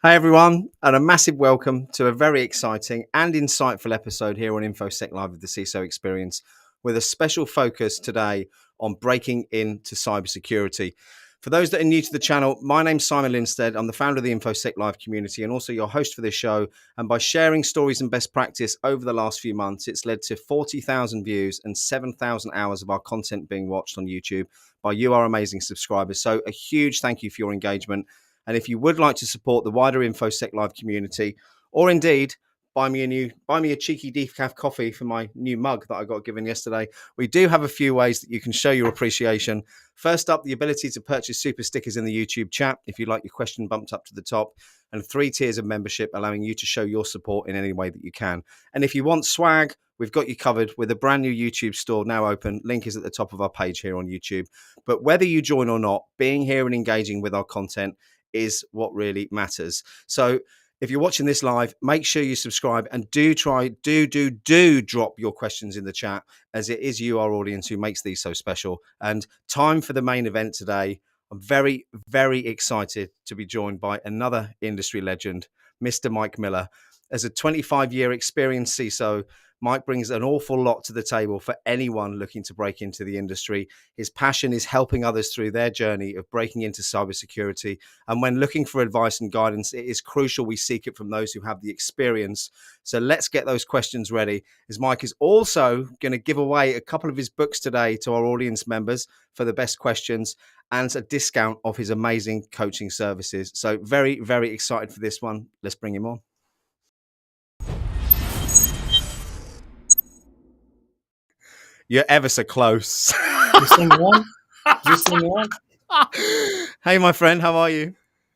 Hi everyone, and a massive welcome to a very exciting and insightful episode here on InfoSec Live with the CISO Experience, with a special focus today on breaking into cybersecurity. For those that are new to the channel, my name's Simon Lindstead. I'm the founder of the InfoSec Live community and also your host for this show. And by sharing stories and best practice over the last few months, it's led to 40,000 views and 7,000 hours of our content being watched on YouTube by you, our amazing subscribers. So a huge thank you for your engagement. And if you would like to support the wider InfoSec Live community, or indeed buy me a cheeky decaf coffee for my new mug that I got given yesterday, we do have a few ways that you can show your appreciation. First up, the ability to purchase super stickers in the YouTube chat if you'd like your question bumped up to the top, and 3 tiers of membership allowing you to show your support in any way that you can. And if you want swag, we've got you covered with a brand new YouTube store now open. Link is at the top of our page here on YouTube. But whether you join or not, being here and engaging with our content is what really matters. So if you're watching this live, make sure you subscribe and do drop your questions in the chat, as it is you, our audience, who makes these so special. And time for the main event today. I'm very, very excited to be joined by another industry legend, Mr. Mike Miller. As a 25-year experienced CISO, Mike brings an awful lot to the table for anyone looking to break into the industry. His passion is helping others through their journey of breaking into cybersecurity. And when looking for advice and guidance, it is crucial we seek it from those who have the experience. So let's get those questions ready, as Mike is also going to give away a couple of his books today to our audience members for the best questions and a discount of his amazing coaching services. So very, very excited for this one. Let's bring him on. You're ever so close. Just sing one. Hey, my friend, how are you?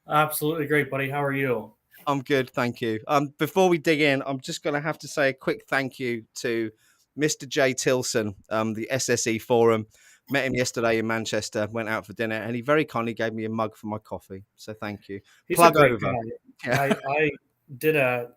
Absolutely great, buddy. How are you? I'm good, thank you. Before we dig in, I'm just going to have to say a quick thank you to Mr. Jay Tilson, the SSE Forum. Met him yesterday in Manchester, went out for dinner, and he very kindly gave me a mug for my coffee. So thank you. He's Plug a great over. guy. I did an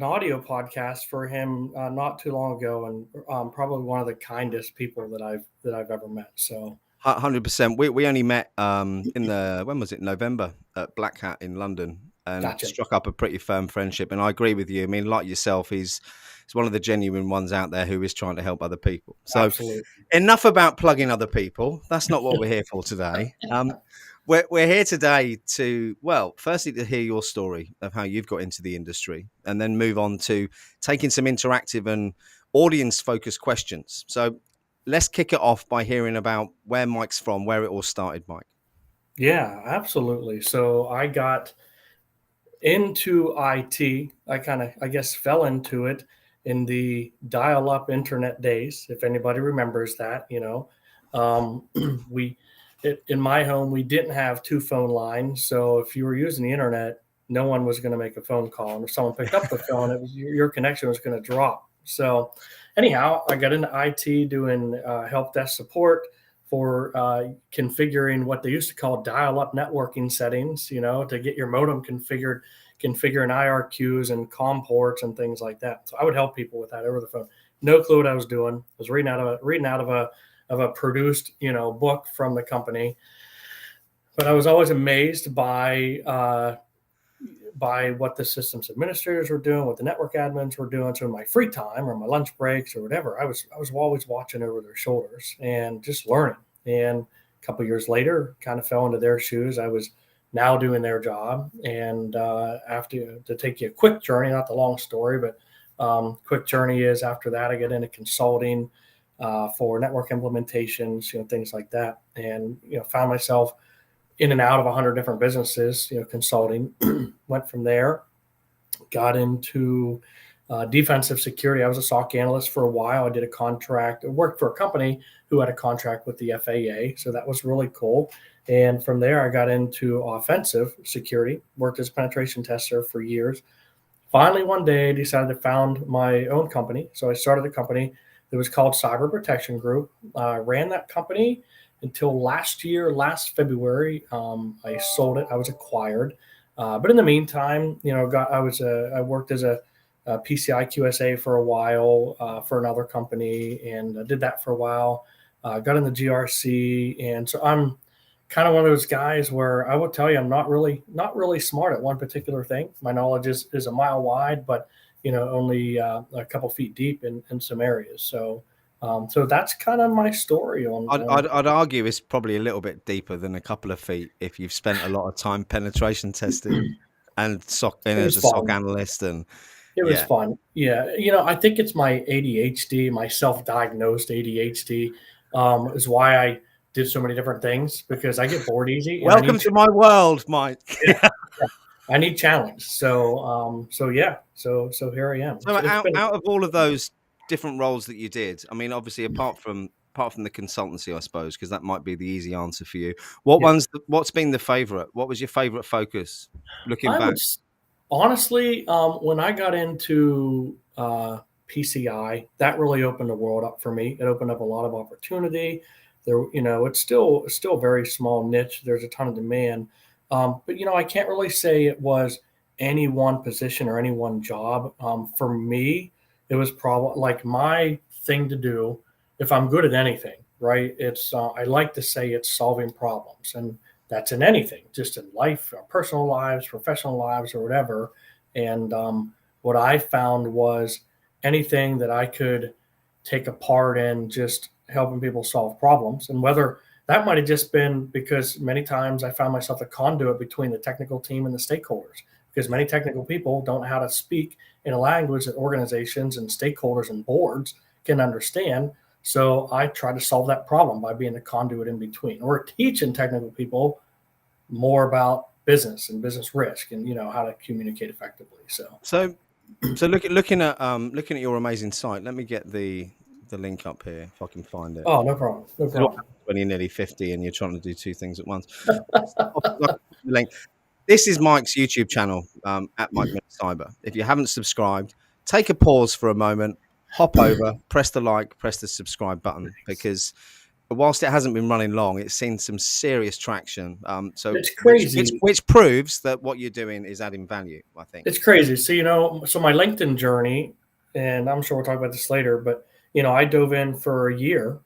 audio podcast for him not too long ago, and probably one of the kindest people that I've ever met. So 100%. We only met when was it, November, at Black Hat in London, and struck up a pretty firm friendship. And I agree with you. I mean, like yourself, he's one of the genuine ones out there who is trying to help other people. So absolutely. Enough about plugging other people. That's not what we're here for today. We're here today to, well, firstly, to hear your story of how you've got into the industry, and then move on to taking some interactive and audience-focused questions. So let's kick it off by hearing about where Mike's from, where it all started, Mike. Yeah, absolutely. So I got into IT. I guess, fell into it in the dial-up internet days, if anybody remembers that. We in my home, we didn't have two phone lines, so if you were using the internet, no one was going to make a phone call, and if someone picked up the phone, it was your connection was going to drop. So anyhow, I got into IT doing help desk support for configuring what they used to call dial-up networking settings, to get your modem configuring IRQs and COM ports and things like that. So I would help people with that over the phone. No clue what I was doing. I was reading out of a produced, book from the company, but I was always amazed by what the systems administrators were doing, what the network admins were doing. So in my free time or my lunch breaks or whatever, I was always watching over their shoulders and just learning. And a couple of years later, kind of fell into their shoes. I was now doing their job. And after, to take you a quick journey, not the long story, but quick journey is after that, I get into consulting for network implementations, things like that. And, found myself in and out of 100 different businesses, consulting. Went from there, got into defensive security. I was a SOC analyst for a while. I did a contract, worked for a company who had a contract with the FAA. So that was really cool. And from there, I got into offensive security, worked as a penetration tester for years. Finally, one day, I decided to found my own company. So I started a company that was called Cyber Protection Group. Ran that company until last February. I sold it. I was acquired. But in the meantime, I worked as a PCI QSA for a while for another company, and did that for a while. Got in the GRC, and so I'm kind of one of those guys where I will tell you I'm not really smart at one particular thing. My knowledge is a mile wide, but only a couple feet deep in some areas. So that's kind of my story I'd argue it's probably a little bit deeper than a couple of feet if you've spent a lot of time penetration testing and It as was a SOC fun. analyst. And It was yeah, fun. Yeah. I think it's my ADHD, my self-diagnosed ADHD, is why I did so many different things, because I get bored easy and I welcome need to my world, Mike. yeah, yeah. I need challenge. So yeah. So here I am. So It's been out of all of those different roles that you did, I mean, obviously apart from the consultancy, I suppose, because that might be the easy answer for you. yeah. What's been the favorite? What was your favorite focus looking I would back? honestly, when I got into PCI, that really opened the world up for me. It opened up a lot of opportunity. There, it's still a very small niche. There's a ton of demand, but I can't really say it was any one position or any one job. For me, it was probably like my thing to do. If I'm good at anything, right? It's I like to say it's solving problems, and that's in anything, just in life, our personal lives, professional lives, or whatever. And what I found was anything that I could take a part in just helping people solve problems. And whether that might have just been because many times I found myself a conduit between the technical team and the stakeholders, because many technical people don't know how to speak in a language that organizations and stakeholders and boards can understand. So I try to solve that problem by being a conduit in between, or teaching technical people more about business and business risk, and how to communicate effectively. So looking at your amazing site, let me get the link up here if I can find it. Oh, no problem, no This is what problem. happens when you're nearly 50 and you're trying to do two things at once. The link. This is Mike's YouTube channel, at Mike Miller Cyber. If you haven't subscribed, take a pause for a moment, hop over, press the like, press the subscribe button, because whilst it hasn't been running long, it's seen some serious traction. So It's crazy. which proves that what you're doing is adding value, I think. It's crazy. So so my LinkedIn journey, and I'm sure we'll talk about this later, but I dove in for a year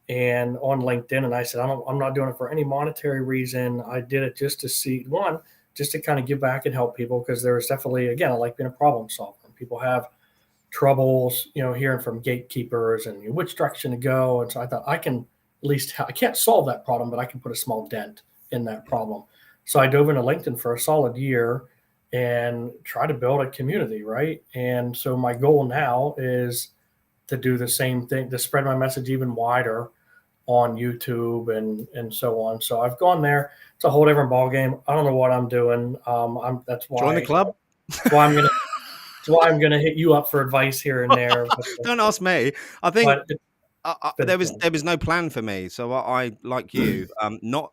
and on LinkedIn, and I said I'm not doing it for any monetary reason. I did it just to see, one, just to kind of give back and help people, because there's definitely, again, I like being a problem solver. People have troubles, hearing from gatekeepers and which direction to go. And so I thought I can at least, I can't solve that problem, but I can put a small dent in that problem. So I dove into LinkedIn for a solid year and try to build a community, right? And so my goal now is to do the same thing, to spread my message even wider, on YouTube and so on. So I've gone there. It's a whole different ballgame. I don't know what I'm doing. That's Join the why club. that's why I'm gonna hit you up for advice here and there. Don't ask me. I think But it's been there fun. was no plan for me. So I like you, not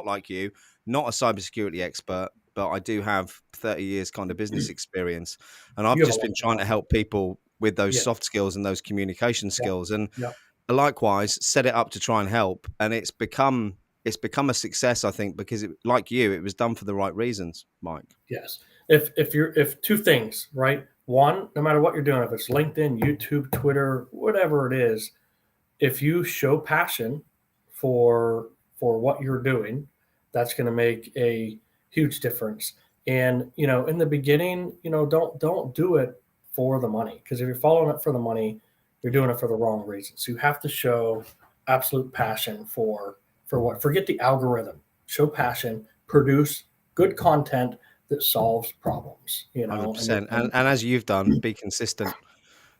like you, not a cybersecurity expert, but I do have 30 years kind of business experience, and I've You have a just lot been of trying to knowledge. help people with those Yeah, soft skills and those communication yeah, skills, and yeah. likewise set it up to try and help, and it's become a success, I think, because like you, it was done for the right reasons, Mike. Yes. If two things, right? One, no matter what you're doing, if it's LinkedIn, YouTube, Twitter, whatever it is, if you show passion for what you're doing, that's going to make a huge difference. And in the beginning, don't do it for the money, because if you're following it for the money, you're doing it for the wrong reasons. So you have to show absolute passion for what. Forget the algorithm. Show passion. Produce good content that solves problems. Hundred And percent, and as you've done, be consistent.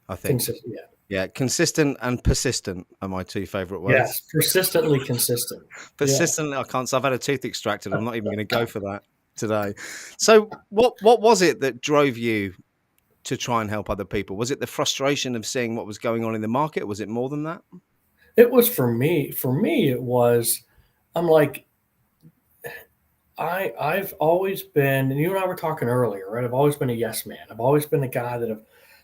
I think, consistent. Yeah. yeah, consistent and persistent are my two favorite words. Yes. Persistently consistent. Yeah. Persistent, I can't. So I've had a tooth extracted. I'm not even going to go for that today. So, what was it that drove you to try and help other people? Was it the frustration of seeing what was going on in the market? Was it more than that? It was for me. For me, it was. I'm like, I've always been, and you and I were talking earlier, right? I've always been a yes man. I've always been the guy that if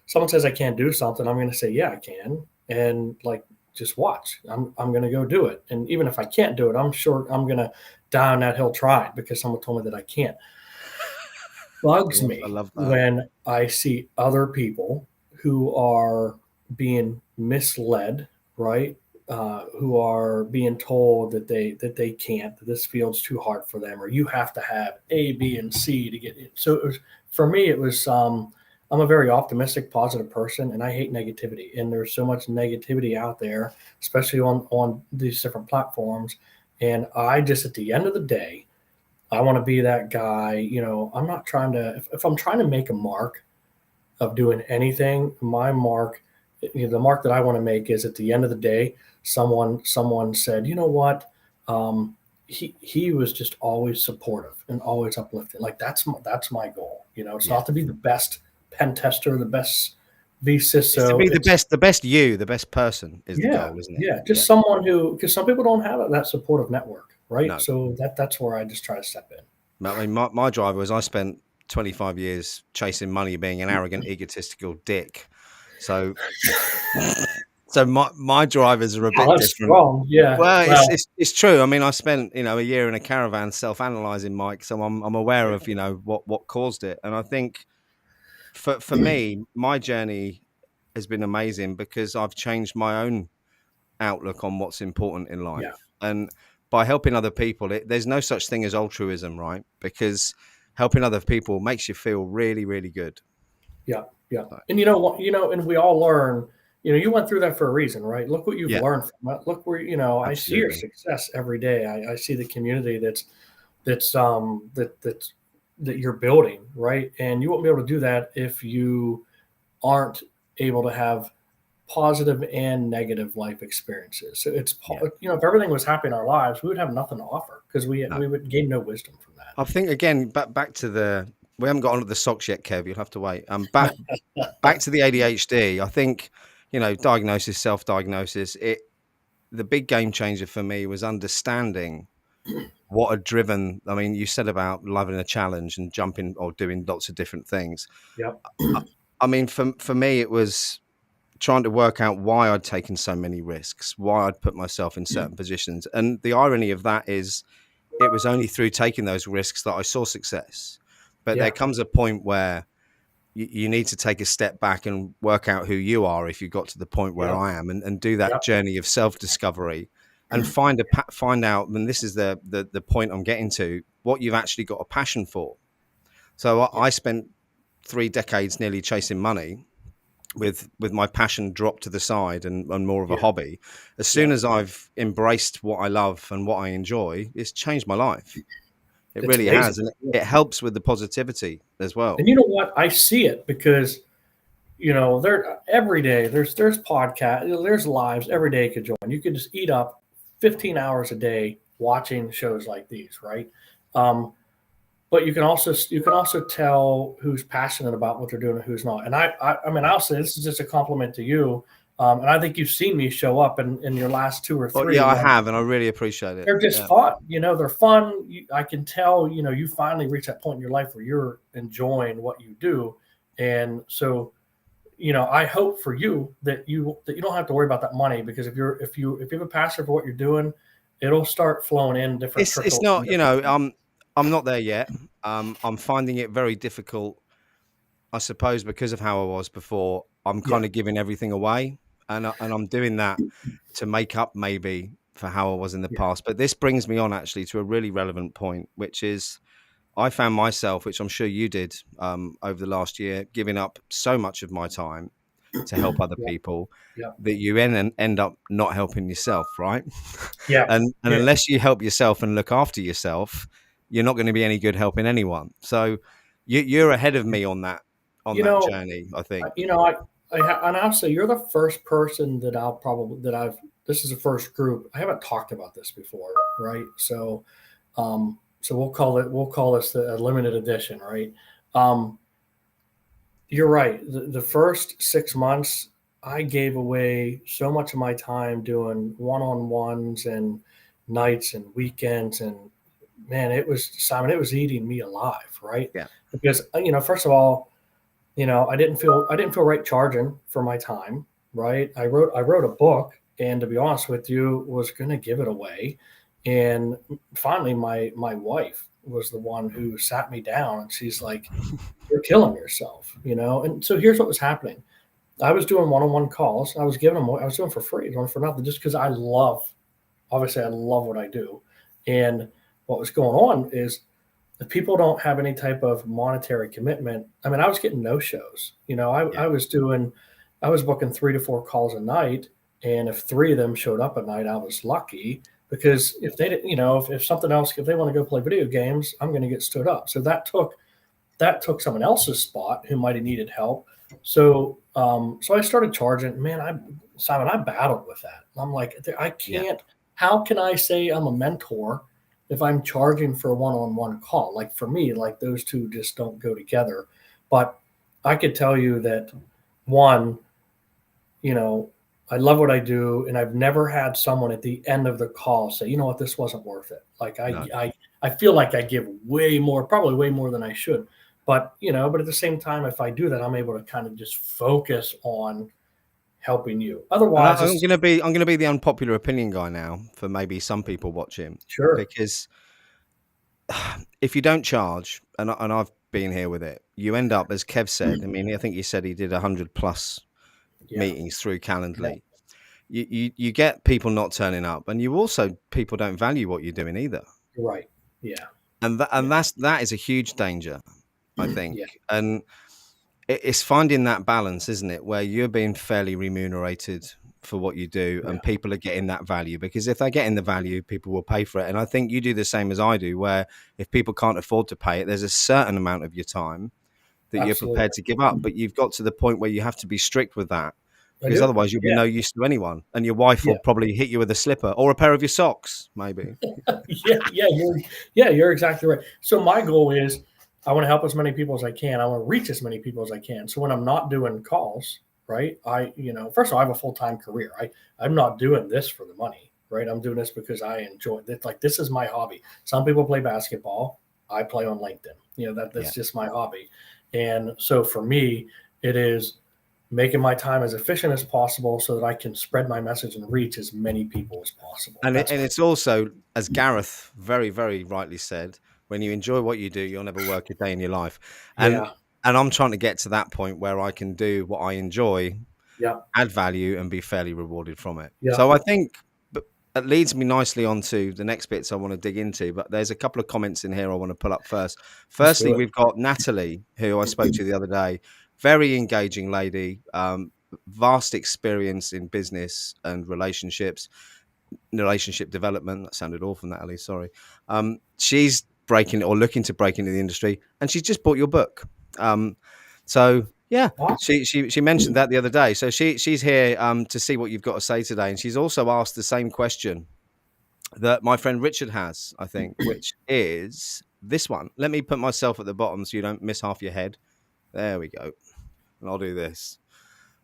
someone says I can't do something, I'm going to say yeah I can, and like just watch. I'm going to go do it, and even if I can't do it, I'm sure I'm going to die on that hill trying because someone told me that I can't. Bugs I me love that. when I see other people who are being misled, right? Who are being told that they can't, that this field's too hard for them, or you have to have A, B, and C to get it. So it was, for me, it was. I'm a very optimistic, positive person, and I hate negativity. And there's so much negativity out there, especially on these different platforms. And I just, at the end of the day, I want to be that guy. I'm not trying to, if I'm trying to make a mark of doing anything, my mark, the mark that I want to make is at the end of the day, someone said, you know what, he was just always supportive and always uplifting. Like that's my goal. It's Yeah, not to be the best pen tester, the best it's to vCISO. be It's the best person is the yeah, goal, isn't it? yeah, Yeah. just someone who, because some people don't have that supportive network, right? No, So that's where I just try to step in. I mean, my driver was I spent 25 years chasing money, being an arrogant, egotistical dick. So, so my drivers are a Oh, bit that's different. strong. Yeah. Well, Well, it's true. I mean, I spent a year in a caravan self-analyzing, Mike, so I'm aware of what caused it, and I think for me, my journey has been amazing because I've changed my own outlook on what's important in yeah, life, and by helping other people, there's no such thing as altruism, right? Because helping other people makes you feel really, really good. yeah, yeah. So, And you know what? And we all learn. You went through that for a reason, right? Look what you've yeah, learned from it. Look where I see your absolutely. success every day. I see the community that you're building, right? And you won't be able to do that if you aren't able to have positive and negative life experiences. So Yeah, if everything was happy in our lives, we would have nothing to offer because we no. we would gain no wisdom from I think again, back to the we haven't got on to the socks yet, Kev. You'll have to wait. Back to the ADHD. I think diagnosis, self-diagnosis. The big game changer for me was understanding what had driven. I mean, you said about loving a challenge and jumping or doing lots of different things. that. I, Yep. I mean, for me, it was trying to work out why I'd taken so many risks, why I'd put myself in certain positions, and the irony of that is it was only through taking those risks that I saw success. But there Yeah. comes a point where you need to take a step back and work out who you are if you got to the point where Yep. I am, and do that Yep. journey of self-discovery and find out, and this is the point I'm getting to, what you've actually got a passion for. So Yeah. I spent 3 decades nearly chasing money with my passion dropped to the side and more of a Yeah. hobby. As soon Yeah. as I've embraced what I love and what I enjoy, it's changed my life. It It's really amazing. has, and it helps with the positivity as well. And you know what? I see it because there every day there's podcasts, there's lives every day you could join. You could just eat up 15 hours a day watching shows like these, right? But you can also tell who's passionate about what they're doing and who's not. And I mean, I'll say this is just a compliment to you. And I think you've seen me show up in your last 2 or Well, 3. yeah, I have, and I really appreciate it. They're just Yeah. fun. They're fun. I can tell, you finally reach that point in your life where you're enjoying what you do. And so, I hope for you that you don't have to worry about that money, because if you have a passion for what you're doing, it'll start flowing in different It's trickles. not, I'm not there yet. I'm finding it very difficult, I suppose, because of how I was before. I'm Yeah. kind of giving everything away, and I'm doing that to make up maybe for how I was in the Yeah. past. But this brings me on actually to a really relevant point, which is I found myself, which I'm sure you did, over the last year, giving up so much of my time to help other Yeah. people Yeah. that you end up not helping yourself, right? Yeah. And unless you help yourself and look after yourself, you're not going to be any good helping anyone. So you're ahead of me on You that know, journey, I think. and I'll say you're the first person this is the first group. I haven't talked about this before, right? So we'll call this a limited edition, right? Um, you're right. The first 6 months, I gave away so much of my time doing one-on-ones and nights and weekends, and man, Simon, it was eating me alive, right? Yeah. Because first of all, I didn't feel right charging for my time, right? I wrote a book, and to be honest with you, was going to give it away. And finally, my wife was the one who sat me down, and she's like, "You're killing yourself." And so here's what was happening. I was doing one-on-one calls. I was giving them. I was doing for free, doing for nothing, just because obviously, I love what I do. And what was going on is, if people don't have any type of monetary commitment, I mean, I was getting no shows. Yeah. I was booking 3 to 4 calls a night, and if 3 of them showed up at night, I was lucky, because if they didn't, if something else, if they want to go play video games, I'm going to get stood up. So that took someone else's spot who might have needed help. So I started charging. Man, Simon, I battled with that. I'm like, I Yeah. can't. How can I say I'm a mentor if I'm charging for a one-on-one call? Like, for me, like, those two just don't go together. But I could tell you that, one, you know, I love what I do, and I've never had someone at the end of the call say, "You know what, this wasn't worth it." Like, I No. I I feel like I give way more, probably way more than I should. But at the same time, if I do that, I'm able to kind of just focus on helping you. And Otherwise, it's I'm gonna be the unpopular opinion guy now for maybe some people watching, sure. because if you don't charge, and I've been here with it, you end up, as Kev said. I mean, I think he said he did 100 plus Yeah, meetings through yeah, Calendly. You get people not turning up, and you also people don't value what you're doing either, you're right. Yeah, and yeah, that is a huge danger, I think. yeah, And it's finding that balance, isn't it, where you're being fairly remunerated for what you do, yeah. and people are getting that value, because if they're getting the value, people will pay for it. And I think you do the same as I do, where if people can't afford to pay it, there's a certain amount of your time that you're prepared Absolutely. to give up. But you've got to the point where you have to be strict with that, I because do. otherwise you'll be Yeah, no use to anyone, and your wife yeah. will probably hit you with a slipper or a pair of your socks, maybe. Yeah, you're exactly right. So my goal is, I want to help as many people as I can. I want to reach as many people as I can. So when I'm not doing calls, right? First of all, I have a full-time career. I'm not doing this for the money, right? I'm doing this because I enjoy it. Like, this is my hobby. Some people play basketball. I play on LinkedIn. That's Yeah. just my hobby. And so for me, it is making my time as efficient as possible so that I can spread my message and reach as many people as possible. That's And my it's also, as Gareth very, very rightly said, when you enjoy what you do, you'll never work a day in your life. And Yeah, I'm trying to get to that point where I can do what I enjoy, yeah, add value, and be fairly rewarded from it. yeah. So I think, but that leads me nicely on to the next bits I want to dig into. But there's a couple of comments in here I want to pull up first. Let's Firstly, do it. we've got Natalie, who I spoke to the other day. Very engaging lady, vast experience in business and relationship development. That sounded awful, Natalie. Sorry. She's breaking or looking to break into the industry, and she's just bought your book. So yeah, Awesome. she mentioned that the other day. So she's here to see what you've got to say today, and she's also asked the same question that my friend Richard has, I think, which is this one. Let me put myself at the bottom so you don't miss half your head. There we go. And I'll do this.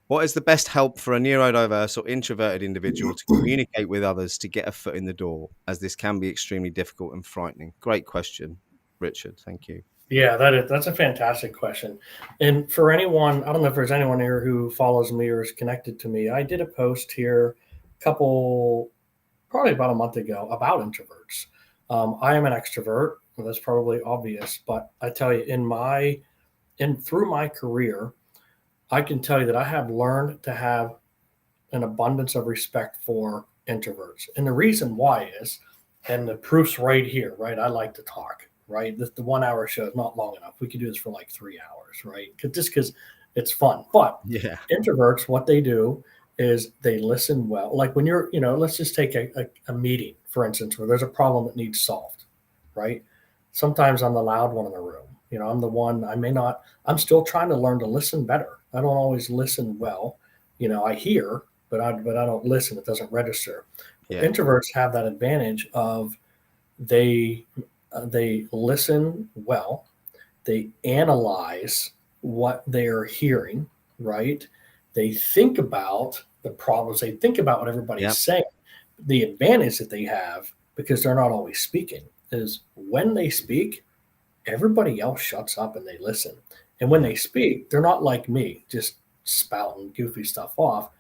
What is the best help for a neurodiverse or introverted individual to communicate with others to get a foot in the door, as this can be extremely difficult and frightening? Great question, Richard. Thank you. Yeah, that's a fantastic question. And for anyone, I don't know if there's anyone here who follows me or is connected to me. I did a post here probably about a month ago about introverts. I am an extrovert. Well, that's probably obvious, but I tell you, through my career, I can tell you that I have learned to have an abundance of respect for introverts. And the reason why is, and the proof's right here, right? I like to talk, right? The 1 hour show is not long enough. We could do this for like 3 hours, right? Just because it's fun. But Yeah. introverts, what they do is they listen well. Like when you're, let's just take a meeting, for instance, where there's a problem that needs solved, right? Sometimes I'm the loud one in the room. I'm the one, I'm still trying to learn to listen better. I don't always listen well. I hear, but I don't listen. It doesn't register. Yeah. Introverts have that advantage of they listen well, they analyze what they're hearing, right? They think about the problems, they think about what everybody's saying. The advantage that they have, because they're not always speaking, is when they speak, everybody else shuts up and they listen. And when they speak, they're not like me, just spouting goofy stuff off.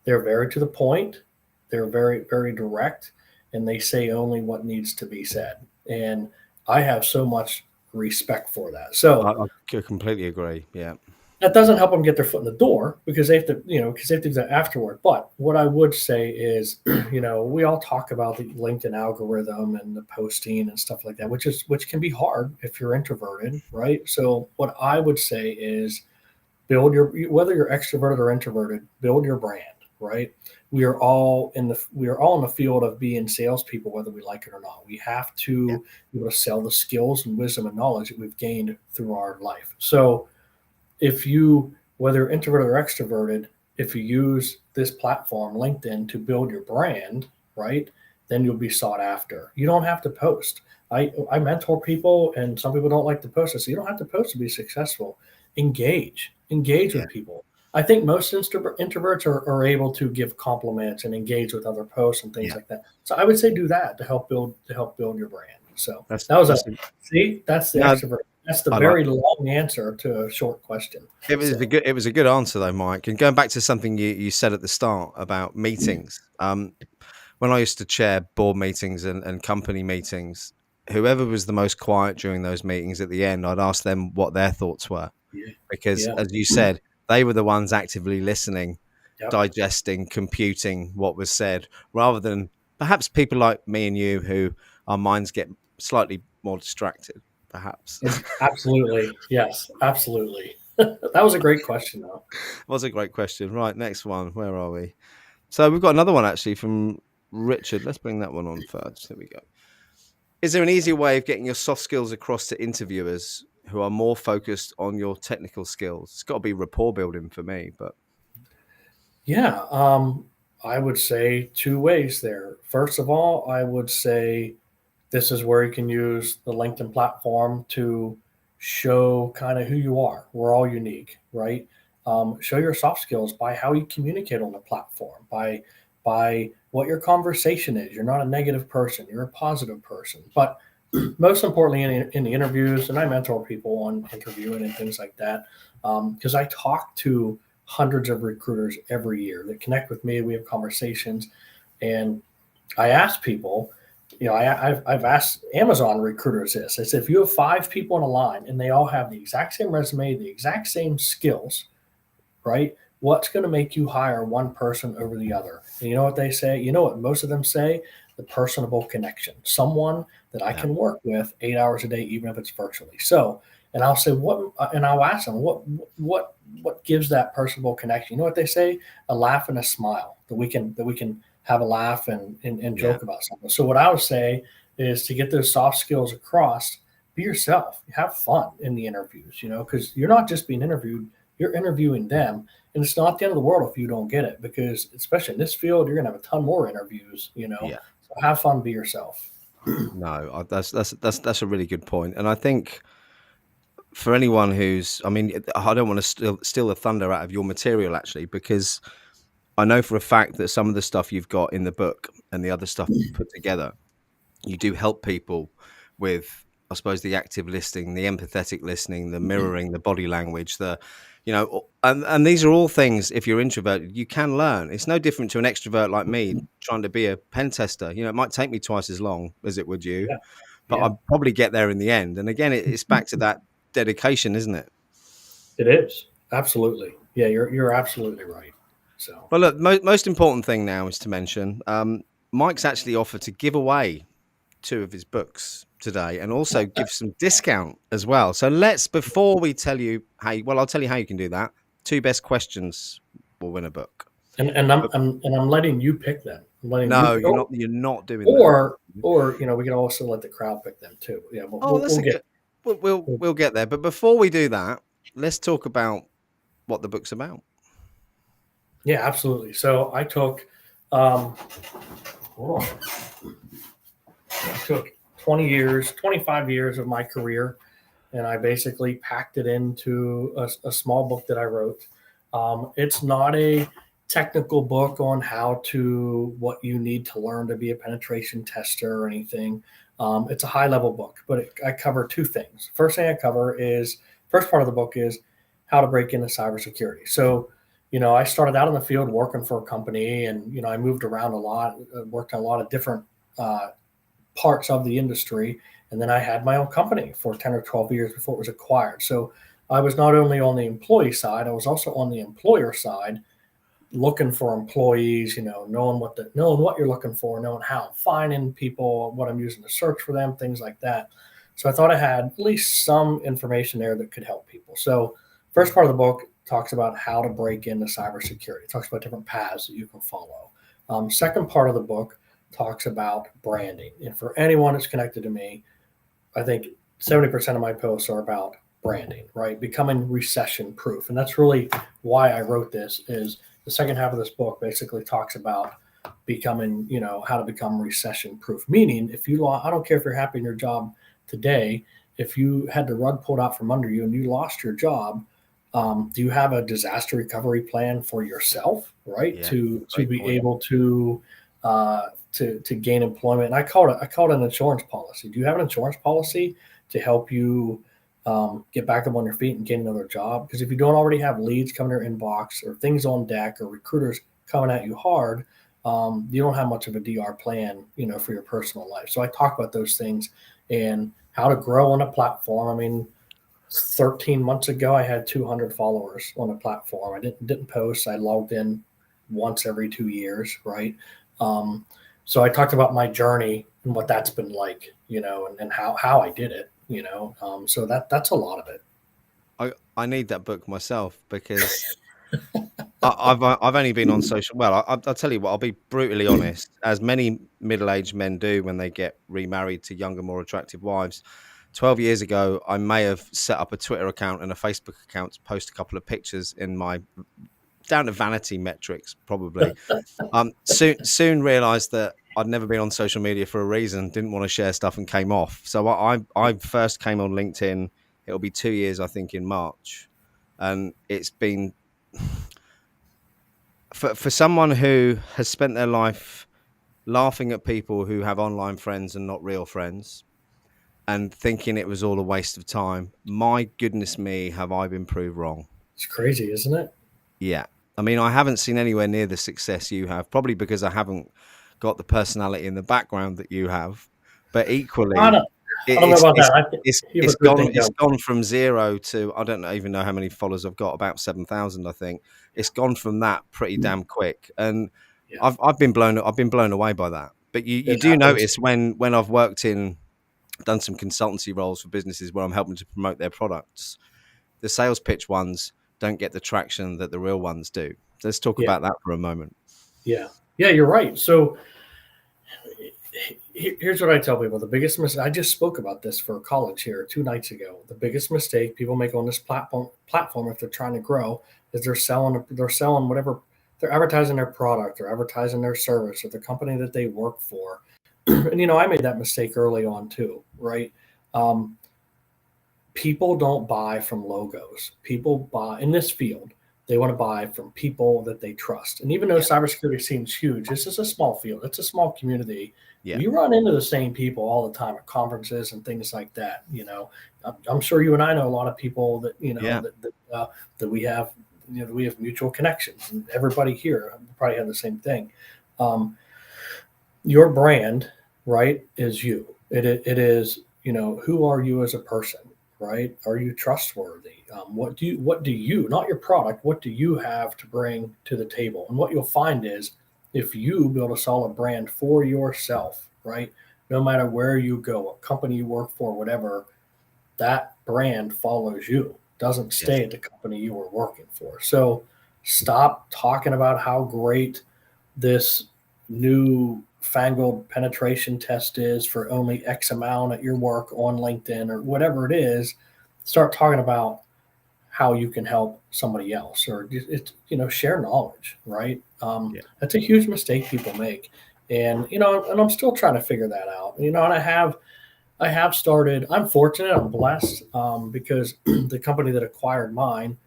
They're very to the point. They're very, very direct, and they say only what needs to be said. And I have so much respect for that. So I completely agree. Yeah. that doesn't help them get their foot in the door because they have to, because they have to do that afterward. But what I would say is, we all talk about the LinkedIn algorithm and the posting and stuff like that, which can be hard if you're introverted, right? So what I would say is whether you're extroverted or introverted, build your brand, right? We are all in the field of being salespeople, whether we like it or not. We have to be able to sell the skills and wisdom and knowledge that we've gained through our life. So whether introverted or extroverted, if you use this platform, LinkedIn, to build your brand, right, then you'll be sought after. You don't have to post. I mentor people, and some people don't like to post. So you don't have to post to be successful. Engage with people. I think most introverts are able to give compliments and engage with other posts and things like that. So I would say do that to help build your brand. So that's the extrovert. That's the very long answer to a short question. It was a good answer though, Mike. And going back to something you said at the start about meetings, when I used to chair board meetings and company meetings, whoever was the most quiet during those meetings at the end, I'd ask them what their thoughts were, because as you said, they were the ones actively listening, digesting, computing what was said, rather than perhaps people like me and you, who our minds get slightly more distracted. Perhaps. Absolutely. Yes, absolutely. That was a great question, though. Was a great question. Right, next one. Where are we? So we've got another one actually from Richard. Let's bring that one on first. Here we go. Is there an easier way of getting your soft skills across to interviewers who are more focused on your technical skills? It's got to be rapport building for me, but yeah, I would say two ways there. First of all, I would say this is where you can use the LinkedIn platform to show kind of who you are. We're all unique, right? Show your soft skills by how you communicate on the platform, by what your conversation is. You're not a negative person. You're a positive person. But most importantly, in the interviews, and I mentor people on interviewing and things like that, because I talk to hundreds of recruiters every year that connect with me. We have conversations, and I ask people, I've asked Amazon recruiters this. I said, if you have 5 people in a line and they all have the exact same resume, the exact same skills, right? What's going to make you hire one person over the other? And you know what they say? You know what most of them say? The personable connection, someone that I can work with 8 hours a day, even if it's virtually. So, and I'll say, and I'll ask them, what gives that personable connection? You know what they say? A laugh and a smile that we can have a laugh and joke about something. So what I would say is, to get those soft skills across, be yourself, have fun in the interviews, because you're not just being interviewed, you're interviewing them. And it's not the end of the world if you don't get it, because especially in this field, you're going to have a ton more interviews, So have fun, be yourself. No, that's a really good point. And I think for anyone who's, I mean, I don't want to steal the thunder out of your material actually, because I know for a fact that some of the stuff you've got in the book and the other stuff that you put together, you do help people with, I suppose, the active listening, the empathetic listening, the mirroring, the body language, and these are all things, if you're introverted, you can learn. It's no different to an extrovert like me trying to be a pen tester. It might take me twice as long as it would you, Yeah. but Yeah, I'll probably get there in the end. And again, it's back to that dedication, isn't it? it is. Absolutely. Yeah, you're absolutely right. So But look, most important thing now is to mention Mike's actually offered to give away two of his books today and also give some discount as well. So before we tell you I'll tell you how you can do that. Two best questions will win a book. and I'm But I'm letting you pick them. I'm letting you no, pick, you're not doing that. or we can also let the crowd pick them too. Yeah, Oh, that's we'll a get. good we'll get there. But before we do that, let's talk about what the book's about. Yeah, absolutely. So um, hold on. I took 20 years, 25 years of my career, and I basically packed it into a small book that I wrote. It's not a technical book on what you need to learn to be a penetration tester or anything. It's a high level book, but I cover two things. First thing I cover is first part of the book is how to break into cybersecurity. So, I started out in the field working for a company, and I moved around a lot, worked on a lot of different uh, parts of the industry. And then I had my own company for 10 or 12 years before it was acquired. So I was not only on the employee side, I was also on the employer side, looking for employees, knowing what you're looking for, knowing how I'm finding people, what I'm using to search for them, things like that. So I thought I had at least some information there that could help people. So first part of the book talks about how to break into cybersecurity. It talks about different paths that you can follow. Second part of the book talks about branding. And for anyone that's connected to me, I think 70% of my posts are about branding, right? Becoming recession proof. And that's really why I wrote this is the second half of this book basically talks about becoming, how to become recession proof. Meaning I don't care if you're happy in your job today, if you had the rug pulled out from under you and you lost your job, do you have a disaster recovery plan for yourself, right? Yeah, To great be point. able to gain employment. And I call it an insurance policy. Do you have an insurance policy to help you get back up on your feet and get another job? Because if you don't already have leads coming to your inbox or things on deck or recruiters coming at you hard, you don't have much of a DR plan, for your personal life. So I talk about those things and how to grow on a platform. I mean, 13 months ago, I had 200 followers on the platform. I didn't post. I logged in once every 2 years, right? Um, so I talked about my journey and what that's been like, and how I did it, so that's a lot of it. I need that book myself because I've only been on social. Well, I'll tell you what. I'll be brutally honest. As many middle-aged men do when they get remarried to younger, more attractive wives. 12 years ago, I may have set up a Twitter account and a Facebook account to post a couple of pictures in my down to vanity metrics, probably. Soon realised that I'd never been on social media for a reason. Didn't want to share stuff and came off. So I first came on LinkedIn. It'll be 2 years, I think, in March, and it's been for someone who has spent their life laughing at people who have online friends and not real friends and thinking it was all a waste of time. My goodness me, have I been proved wrong? It's crazy, isn't it? Yeah. I mean, I haven't seen anywhere near the success you have, probably because I haven't got the personality in the background that you have. But I equally, don't, I don't know about that. I think you have it's a good gone thing going. from zero to I don't even know how many followers I've got, about 7,000, I think. It's gone from that pretty Yeah, damn quick, and yeah, I've been blown away by that. But you it do happens. notice when I've done some consultancy roles for businesses where I'm helping to promote their products, the sales pitch ones don't get the traction that the real ones do. Let's talk Yeah, about that for a moment. yeah, yeah. You're right. So here's what I tell people: the biggest mistake. I just spoke about this for college here 2 nights ago. The biggest mistake people make on this platform if they're trying to grow is they're selling whatever they're advertising their product or advertising their service or the company that they work for. and I made that mistake early on too, right? Um, People don't buy from logos. People buy in this field. They want to buy from people that they trust. And even though Yeah. cybersecurity seems huge, this is a small field. It's a small community. Yeah. We run into the same people all the time at conferences and things like that. I'm sure you and I know a lot of people that Yeah. that we have. We have mutual connections, and everybody here probably have the same thing. Your brand, right, is you. It is, who are you as a person, right? Are you trustworthy? What do you, not your product, what do you have to bring to the table? And what you'll find is if you build a solid brand for yourself, right, no matter where you go, what company you work for, whatever, that brand follows you, doesn't Yes. stay at the company you were working for. So stop talking about how great this new fangled penetration test is for only X amount at your work on LinkedIn or whatever it is. Start talking about how you can help somebody else, or it's share knowledge, right? Yeah. That's a huge mistake people make, and and I'm still trying to figure that out. And I have started. I'm fortunate. I'm blessed because the company that acquired mine,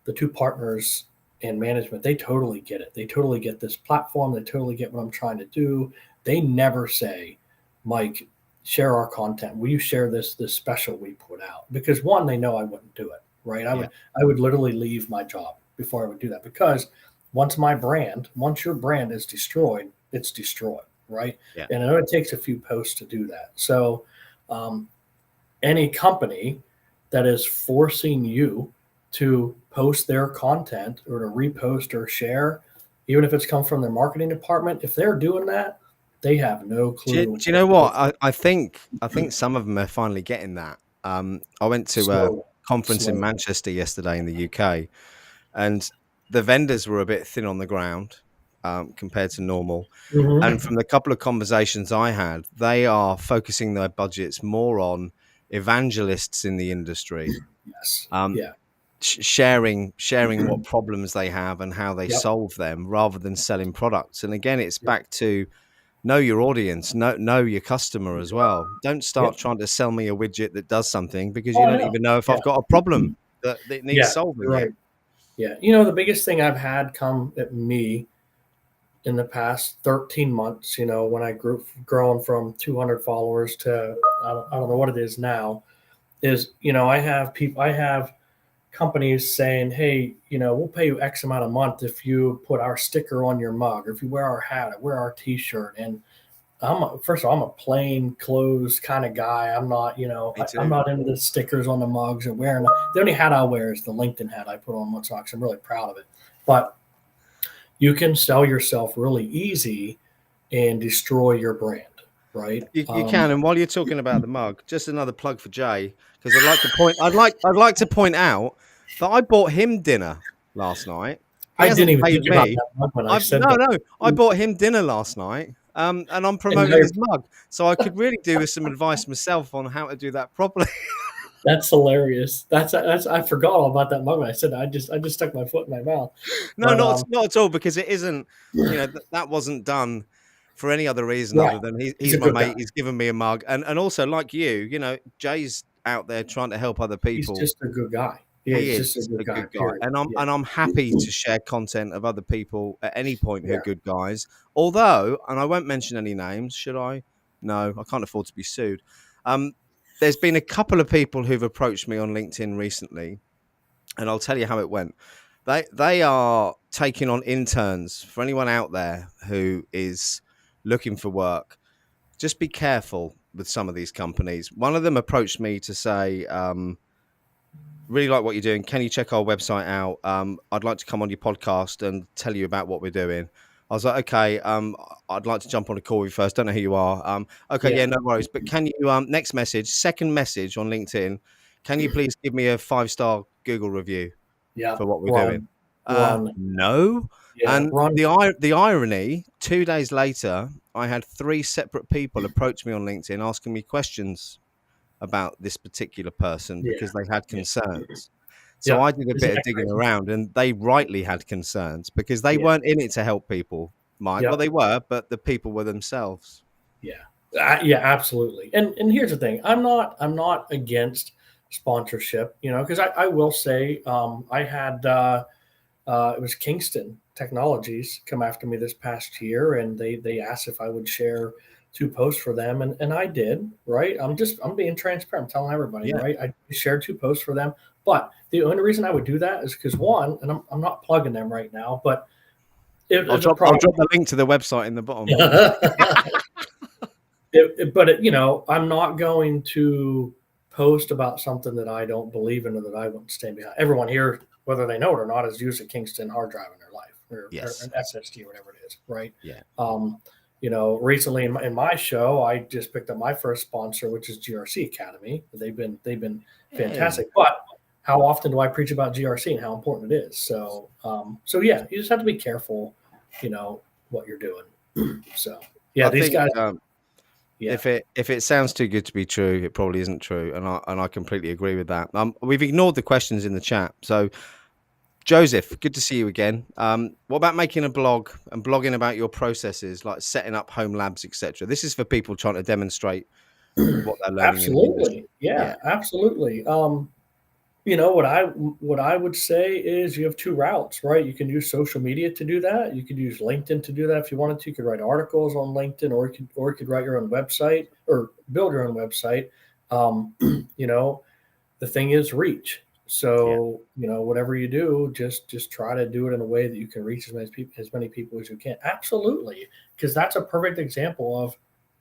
the two partners and management, they totally get it. They totally get this platform. They totally get what I'm trying to do. They never say, Mike, share our content. Will you share this special we put out? Because one, they know I wouldn't do it. Right. I would literally leave my job before I would do that, because once your brand is destroyed, it's destroyed. Right. Yeah. And I know it takes a few posts to do that. So um, any company that is forcing you to post their content or to repost or share, even if it's come from their marketing department, if they're doing that, they have no Do clue. you know what? I think some of them are finally getting that. I went to a Slowly, conference in slowly. Manchester yesterday in the UK, and the vendors were a bit thin on the ground compared to normal. And Mm-hmm. from the couple of conversations I had, they are focusing their budgets more on evangelists in the industry, Yes. um, Yeah. sharing what problems they have and how they Yep. solve them, rather than selling products. And again, it's Yep. back to know your audience, know your customer as well. Don't start Yep. trying to sell me a widget that does something because Oh, you I don't know. even know if I've Yeah. got a problem that needs Yeah. solving You're yet. right. Yeah. The biggest thing I've had come at me in the past 13 months, when I grown from 200 followers to, I don't know what it is now, is, I have companies saying, hey, we'll pay you X amount a month if you put our sticker on your mug, or if you wear our hat, or wear our t-shirt. And first of all, I'm a plain clothes kind of guy. I'm not, Me I'm too. not into the stickers on the mugs or wearing. The only hat I wear is the LinkedIn hat I put on once, because I'm really proud of it. But you can sell yourself really easy and destroy your brand, right? You can, and while you're talking about the mug, just another plug for Jay, because I'd like to point out that I bought him dinner last night. He I didn't hasn't even paid think about me. that mug when I I've said no, that. no, I bought him dinner last night, and I'm And promoting his mug, so I could really do with some advice myself on how to do that properly. that's hilarious. That's I forgot all about that mug when I said that. I just stuck my foot in my mouth. No, But not at all, because it isn't. That wasn't done for any other reason right, other than he's he's a my good guy. mate. He's given me a mug, and also like Jay's out there trying to help other He's people. just a good guy. Yeah, He he's just a is good a guy. good guy, Period. Yeah. and I'm happy to share content of other people at any point who are Yeah. good guys. Although, and I won't mention any names, should I? No, I can't afford to be sued. Um, there's been a couple of people who've approached me on LinkedIn recently, and I'll tell you how it went. They are taking on interns. For anyone out there who is looking for work, just be careful with some of these companies. One of them approached me to say, really like what you're doing. Can you check our website out? I'd like to come on your podcast and tell you about what we're doing. I was like, okay, I'd like to jump on a call with you first. Don't know who you are. Okay, Yeah. yeah, no worries. But can you, second message on LinkedIn, can you please give me a 5-star Google review Yeah. for what we're doing? Run. Run. No. Yeah. And Run. the irony, 2 days later, I had 3 separate people approach me on LinkedIn asking me questions about this particular person Yeah. because they had Yeah. concerns. So Yeah. I did a bit Isn't of that digging crazy? around, and they rightly had concerns because they Yeah. weren't in it to help people, Mike. Well, Yep. they were, but the people were themselves. Yeah. Yeah, absolutely. And here's the thing: I'm not against sponsorship, because I will say I had it was Kingston Technologies come after me this past year, and they asked if I would share two posts for them, and I did. Right, I'm being transparent. I'm telling everybody. Yeah. Right, I shared two posts for them, but the only reason I would do that is because one, and I'm not plugging them right now, but I'll it's a drop product. the link to the website in the bottom. I'm not going to post about something that I don't believe in or that I won't stand behind. Everyone here, whether they know it or not, has used a Kingston hard drive in their life or Yes. an SSD or whatever it is, right? Yeah. Recently in my show, I just picked up my first sponsor, which is GRC Academy. They've been Hey. fantastic. But how often do I preach about GRC and how important it is? So yeah, you just have to be careful, what you're doing. So yeah, I these think guys. Yeah. if it sounds too good to be true, it probably isn't true, and I completely agree with that. We've ignored the questions in the chat. So Joseph, good to see you again. What about making a blog and blogging about your processes, like setting up home labs, etc.? This is for people trying to demonstrate what they're learning in the industry. Absolutely. Yeah, Yeah, absolutely. What I would say is you have two routes, right? You can use social media to do that. You could use LinkedIn to do that if you wanted to. You could write articles on LinkedIn, or you could write your own website or build your own website. Um, you know, the thing is reach. yeah. So, whatever you do, just try to do it in a way that you can reach as many people as you can. Absolutely, because that's a perfect example of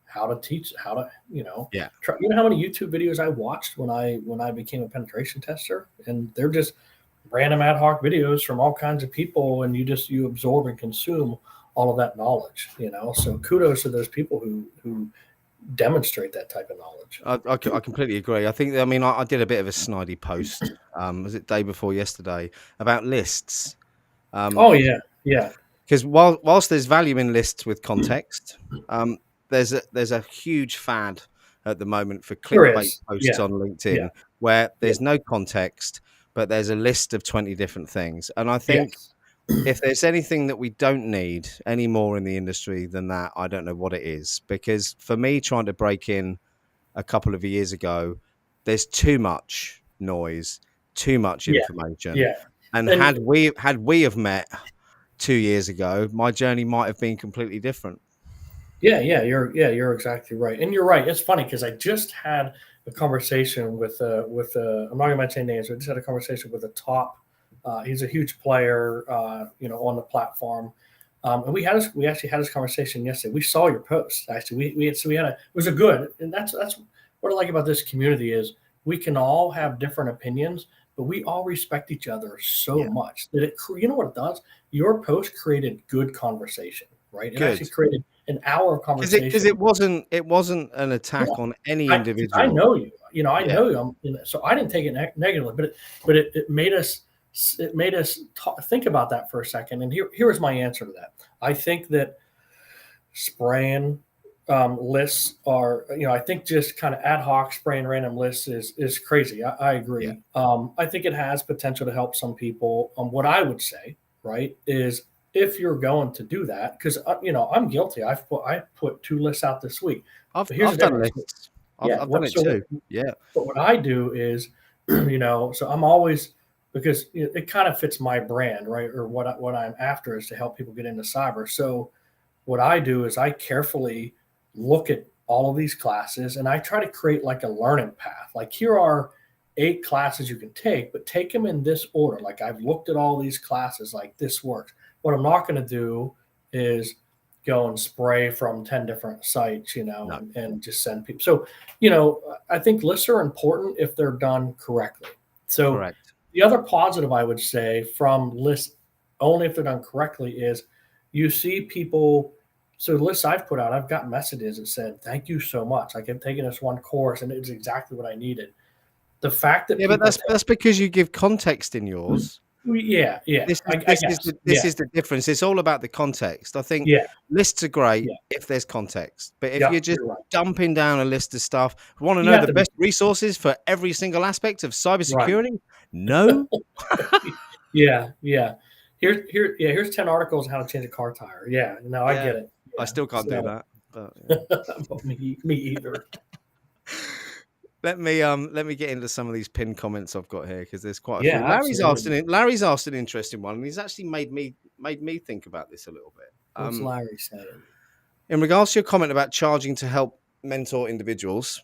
how to teach, how to, Yeah. try. How many YouTube videos I watched when I became a penetration tester, and they're just random ad hoc videos from all kinds of people, and you absorb and consume all of that knowledge. So kudos to those people who demonstrate that type of knowledge. I completely agree. I did a bit of a snidey post. Was it day before yesterday about lists? Oh yeah, yeah. Because whilst there's value in lists with context, um, there's a huge fad at the moment for There clickbait is. posts Yeah, on yeah, LinkedIn where yeah. there's no context, but there's a list of 20 different things. And I think Yes. if there's anything that we don't need any more in the industry than that, I don't know what it is. Because for me, trying to break in a couple of years ago, there's too much noise, too much Yeah, information. yeah. And And had we have met 2 years ago, my journey might have been completely different. you're exactly right. And you're right. It's funny because I just had a conversation with I'm not gonna mention names, but I just had a conversation with a top he's a huge player on the platform. And we actually had this conversation yesterday. We saw your post actually. It was a good, and that's what I like about this community is we can all have different opinions, but we all respect each other so Yeah, much that you know what it does? Your post created good conversation, right? It good. actually created an hour of Because conversation. it wasn't an Yeah, attack on any I individual. know you. I Yeah, know you. So I didn't take it negatively, but it made us think about that for a second. And here is my answer to that. I think that spraying lists are, I think just kind of ad hoc spraying random lists is crazy. I yeah, agree. I think it has potential to help some people. What I would say, right, is if you're going to do that, because I'm guilty. I put two lists out this week, but here's the I've done difference. lists. Yeah. I've done it too. Yeah, But what I do is, so I'm always because it kind of fits my brand, right? Or what I'm after is to help people get into cyber. So what I do is I carefully look at all of these classes and I try to create like a learning path. Like here are 8 classes you can take, but take them in this order. Like I've looked at all these classes, like this works. What I'm not going to do is go and spray from 10 different sites, no, and just send people. So, I think lists are important if they're done correctly. So correct. the other positive I would say from lists only if they're done correctly is you see people. So the lists I've put out, I've got messages that said, "Thank you so much. Like I've taken this one course and it's exactly what I needed." The fact that Yeah, but people that's because you give context in yours. yeah, yeah, I guess. This Yeah, is the difference. It's all about the context. I think yeah, lists are great yeah, if there's context, but if you're yep, just you're right. dumping down a list of stuff, want to You know have the to be best resources for every single aspect of right. cybersecurity? No. Yeah, yeah. Here's 10 articles on how to change a car tire. Yeah, no, I Yeah, get it. I Yeah. still can't do So that. But yeah. But me either. Let me get into some of these pinned comments I've got here because there's quite a few. Yeah, absolutely. Larry's asked an interesting one, and he's actually made me think about this a little bit. What's Larry saying? In regards to your comment about charging to help mentor individuals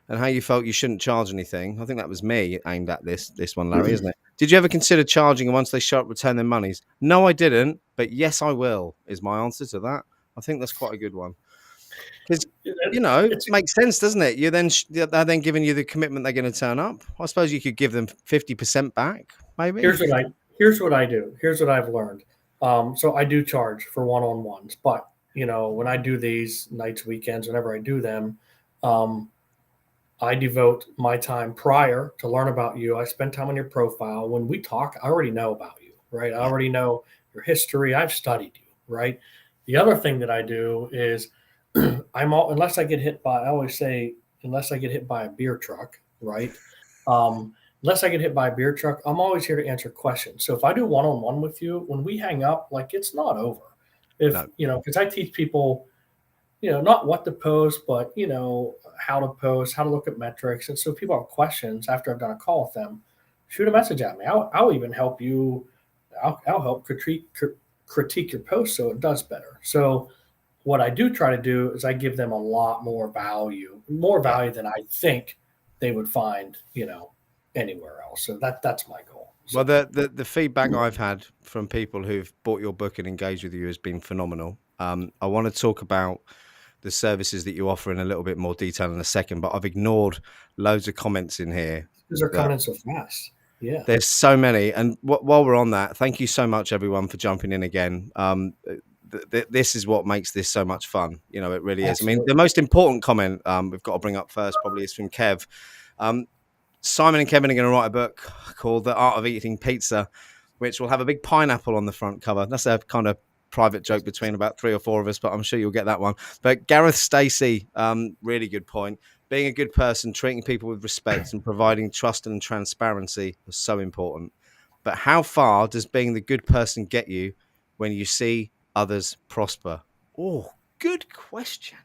and how you felt you shouldn't charge anything, I think that was me aimed at this one, Larry, isn't it? Did you ever consider charging and once they show up, return their monies? No, I didn't, but yes, I will, is my answer to that. I think that's quite a good one. Because, It's makes sense, doesn't it? They're then giving you the commitment they're going to turn up. I suppose you could give them 50% back, maybe. here's what I do. Here's what I've learned. So I do charge for one-on-ones, but when I do these nights, weekends, whenever I do them, I devote my time prior to learn about you. I spend time on your profile. When we talk, I already know about you, right? I already know your history. I've studied you, right? The other thing that I do is unless I get hit by, I always say, unless I get hit by a beer truck, right? Unless I get hit by a beer truck, I'm always here to answer questions. So if I do one-on-one with you, when we hang up, like it's not over. If, No. because I teach people, not what to post, but, how to post, how to look at metrics. And so if people have questions after I've done a call with them, shoot a message at me. I'll even help you. I'll help critique your post so it does better. So what I do try to do is I give them a lot more value than I think they would find, anywhere else. So that's my goal. So, Well, the feedback I've had from people who've bought your book and engaged with you has been phenomenal. I want to talk about the services that you offer in a little bit more detail in a second, but I've ignored loads of comments in here. because they're coming in so fast. Yeah. There's so many. And while we're on that, thank you so much, everyone, for jumping in again. This is what makes this so much fun. It really is. I mean, the most important comment we've got to bring up first probably is from Kev. Simon and Kevin are going to write a book called The Art of Eating Pizza, which will have a big pineapple on the front cover. That's a kind of private joke between about 3 or 4 of us, but I'm sure you'll get that one. But Gareth Stacey, really good point. Being a good person, treating people with respect and providing trust and transparency is so important. But how far does being the good person get you when you see others prosper? Oh, good question.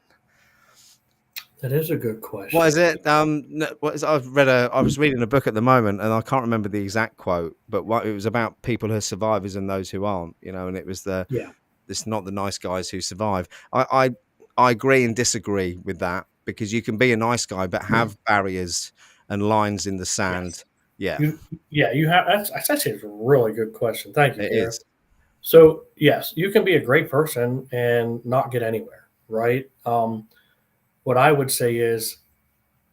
That is a good question. What is it? I was reading a book at the moment, and I can't remember the exact quote, but it was about people who are survivors and those who aren't. And it was it's not the nice guys who survive. I agree and disagree with that because you can be a nice guy but have barriers and lines in the sand. Yes. You have. That's actually a really good question. Thank you, Gareth. So yes, you can be a great person and not get anywhere, right? What I would say is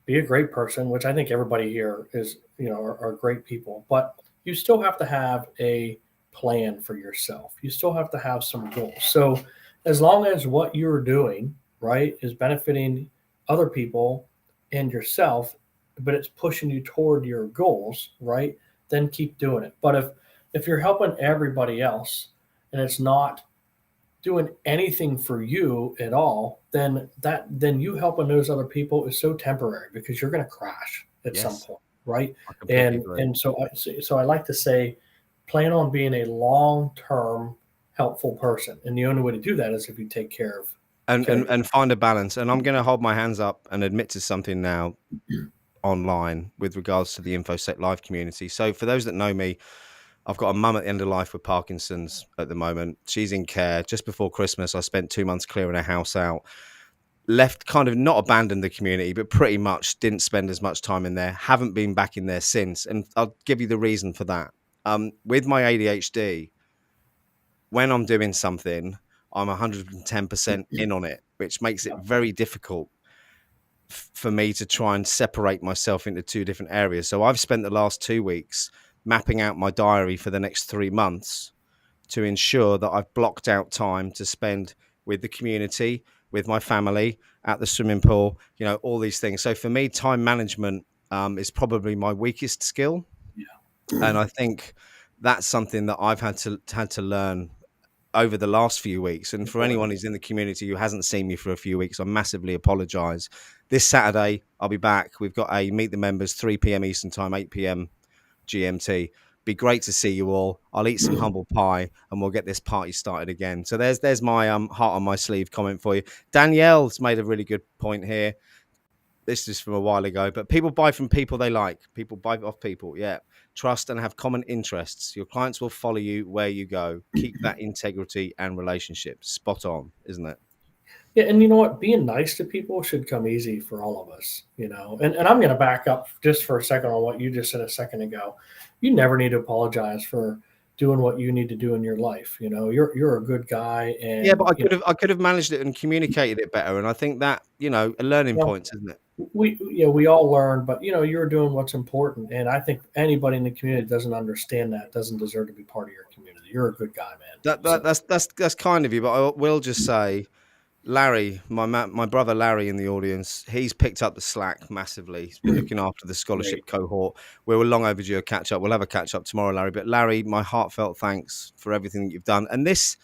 be a great person, which I think everybody here is, are great people, but you still have to have a plan for yourself. You still have to have some goals. So as long as what you're doing, right, is benefiting other people and yourself, but it's pushing you toward your goals, right, then keep doing it. But if you're helping everybody else and it's not doing anything for you at all, then you helping those other people is so temporary because you're going to crash at some point, right? And so I like to say, plan on being a long-term helpful person, and the only way to do that is if you take care of and find a balance. And I'm going to hold my hands up and admit to something now online with regards to the InfoSec Live community. So for those that know me, I've got a mum at the end of life with Parkinson's at the moment. She's in care. Just before Christmas, I spent 2 months clearing her house out. Left, kind of not abandoned the community, but pretty much didn't spend as much time in there. Haven't been back in there since. And I'll give you the reason for that. With my ADHD, when I'm doing something, I'm 110% in on it, which makes it very difficult for me to try and separate myself into 2 different areas. So I've spent the last 2 weeks mapping out my diary for the next 3 months to ensure that I've blocked out time to spend with the community, with my family, at the swimming pool, all these things. So for me, time management is probably my weakest skill. Yeah. And I think that's something that I've had to learn over the last few weeks. And for anyone who's in the community who hasn't seen me for a few weeks, I massively apologize. This Saturday, I'll be back. We've got a Meet the Members, 3 p.m. Eastern Time, 8 p.m. GMT. Be great to see you all. I'll eat some humble pie and we'll get this party started again. So there's my heart on my sleeve comment for you. Danielle's made a really good point here. This is from a while ago, but people buy from people they like. People buy off people. Yeah. Trust and have common interests. Your clients will follow you where you go. Keep that integrity and relationship. Spot on, isn't it? Yeah, and you know what? Being nice to people should come easy for all of us, And I'm going to back up just for a second on what you just said a second ago. You never need to apologize for doing what you need to do in your life. You're a good guy, Yeah, and but I could have managed it and communicated it better. And I think that, a learning well, point, isn't it? we all learn, but you're doing what's important, and I think anybody in the community that doesn't understand that doesn't deserve to be part of your community. You're a good guy, man. That's kind of you, but I will just say, Larry, my brother Larry in the audience, he's picked up the slack massively. He's been looking after the scholarship cohort. We were long overdue a catch up. We'll have a catch up tomorrow, Larry. But Larry, my heartfelt thanks for everything that you've done. And this,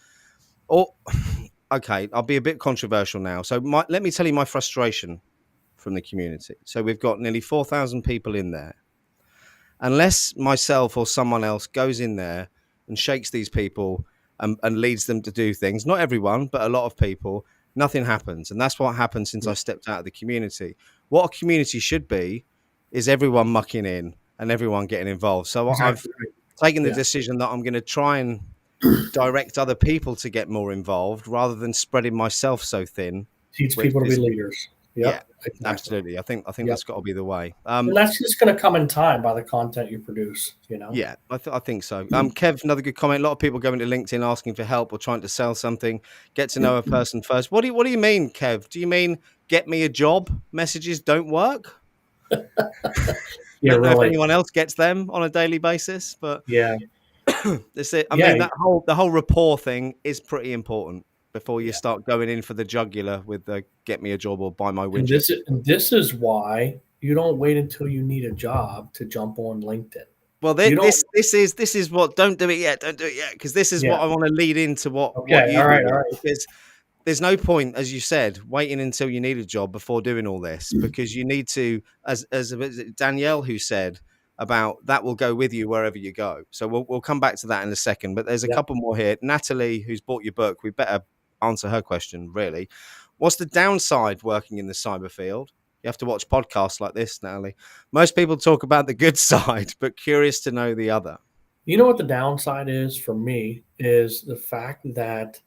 okay, I'll be a bit controversial now. So let me tell you my frustration from the community. So we've got nearly 4,000 people in there. Unless myself or someone else goes in there and shakes these people and leads them to do things, not everyone, but a lot of people, nothing happens. And that's what happened since I stepped out of the community. What a community should be is everyone mucking in and everyone getting involved. So I've taken the decision that I'm going to try and direct other people to get more involved rather than spreading myself so thin. Teach people to be leaders. Yeah, exactly. Absolutely. I think that's got to be the way. And that's just going to come in time by the content you produce, Yeah, I think so. Kev, another good comment. A lot of people going to LinkedIn asking for help or trying to sell something. Get to know a person first. What do you mean, Kev? Do you mean get me a job? Messages don't work? Yeah, don't know if anyone else gets them on a daily basis, but that's it. I mean, the whole rapport thing is pretty important before you start going in for the jugular with the get me a job or buy my widget. And this is why you don't wait until you need a job to jump on LinkedIn. Well, this is what don't do it yet, because this is what I want to lead into what you do. Because there's no point, as you said, waiting until you need a job before doing all this, because you need to, as Danielle who said about that will go with you wherever you go. So we'll come back to that in a second. But there's a couple more here. Natalie, who's bought your book, we better answer her question, really. What's the downside working in the cyber field? You have to watch podcasts like this, Natalie. Most people talk about the good side, but curious to know the other. You know what the downside is for me is the fact that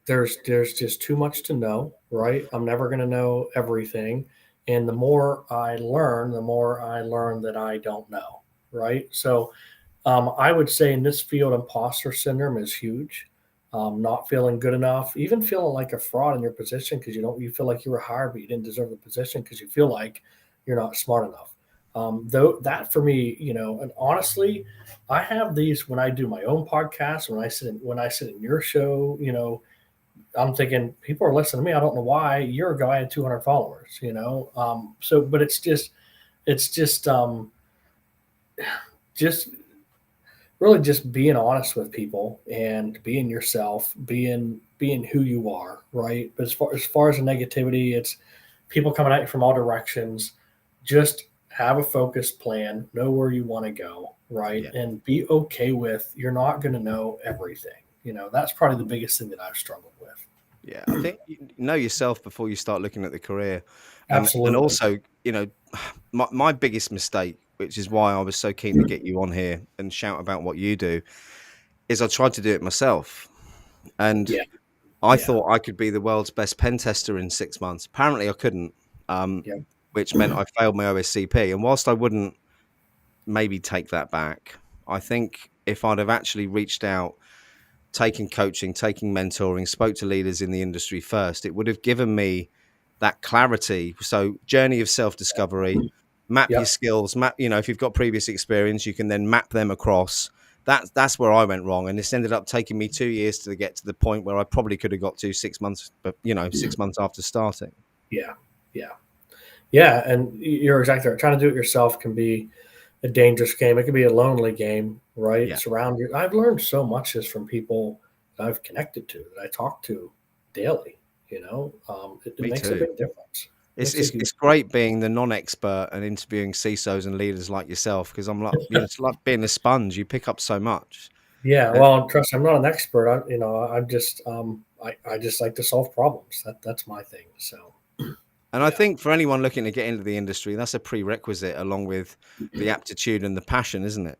there's just too much to know, right? I'm never going to know everything. And the more I learn that I don't know, right? So I would say in this field, imposter syndrome is huge. Not feeling good enough, even feeling like a fraud in your position because you feel like you were hired, but you didn't deserve the position because you feel like you're not smart enough. Though that for me, and honestly, I have these when I do my own podcast, when I sit in your show, I'm thinking people are listening to me. I don't know why. A year ago, I had 200 followers, but it's just really just being honest with people and being yourself, being who you are, right? But as far as the negativity, it's people coming at you from all directions. Just have a focused plan, know where you want to go, right? Yeah. And be okay with you're not going to know everything. That's probably the biggest thing that I've struggled with. Yeah, I think you know yourself before you start looking at the career. Absolutely. And also, my biggest mistake, which is why I was so keen to get you on here and shout about what you do, is I tried to do it myself. And I thought I could be the world's best pen tester in 6 months. Apparently I couldn't, which meant I failed my OSCP. And whilst I wouldn't maybe take that back, I think if I'd have actually reached out, taking coaching, taking mentoring, spoke to leaders in the industry first, it would have given me that clarity. So journey of self-discovery, map your skills, if you've got previous experience, you can then map them across. That's where I went wrong. And this ended up taking me 2 years to get to the point where I probably could have got to 6 months, but 6 months after starting. Yeah. And you're exactly right. Trying to do it yourself can be a dangerous game. It can be a lonely game, right? Yeah. I've learned so much just from people that I've connected to, that I talk to daily. It makes a big difference. It's great being the non-expert and interviewing CISOs and leaders like yourself, because I'm like, it's like being a sponge. You pick up so much. Yeah, And, well, trust me, I'm not an expert. I'm just I just like to solve problems. That's my thing. So and I yeah, think for anyone looking to get into the industry, that's a prerequisite along with the aptitude and the passion, isn't it?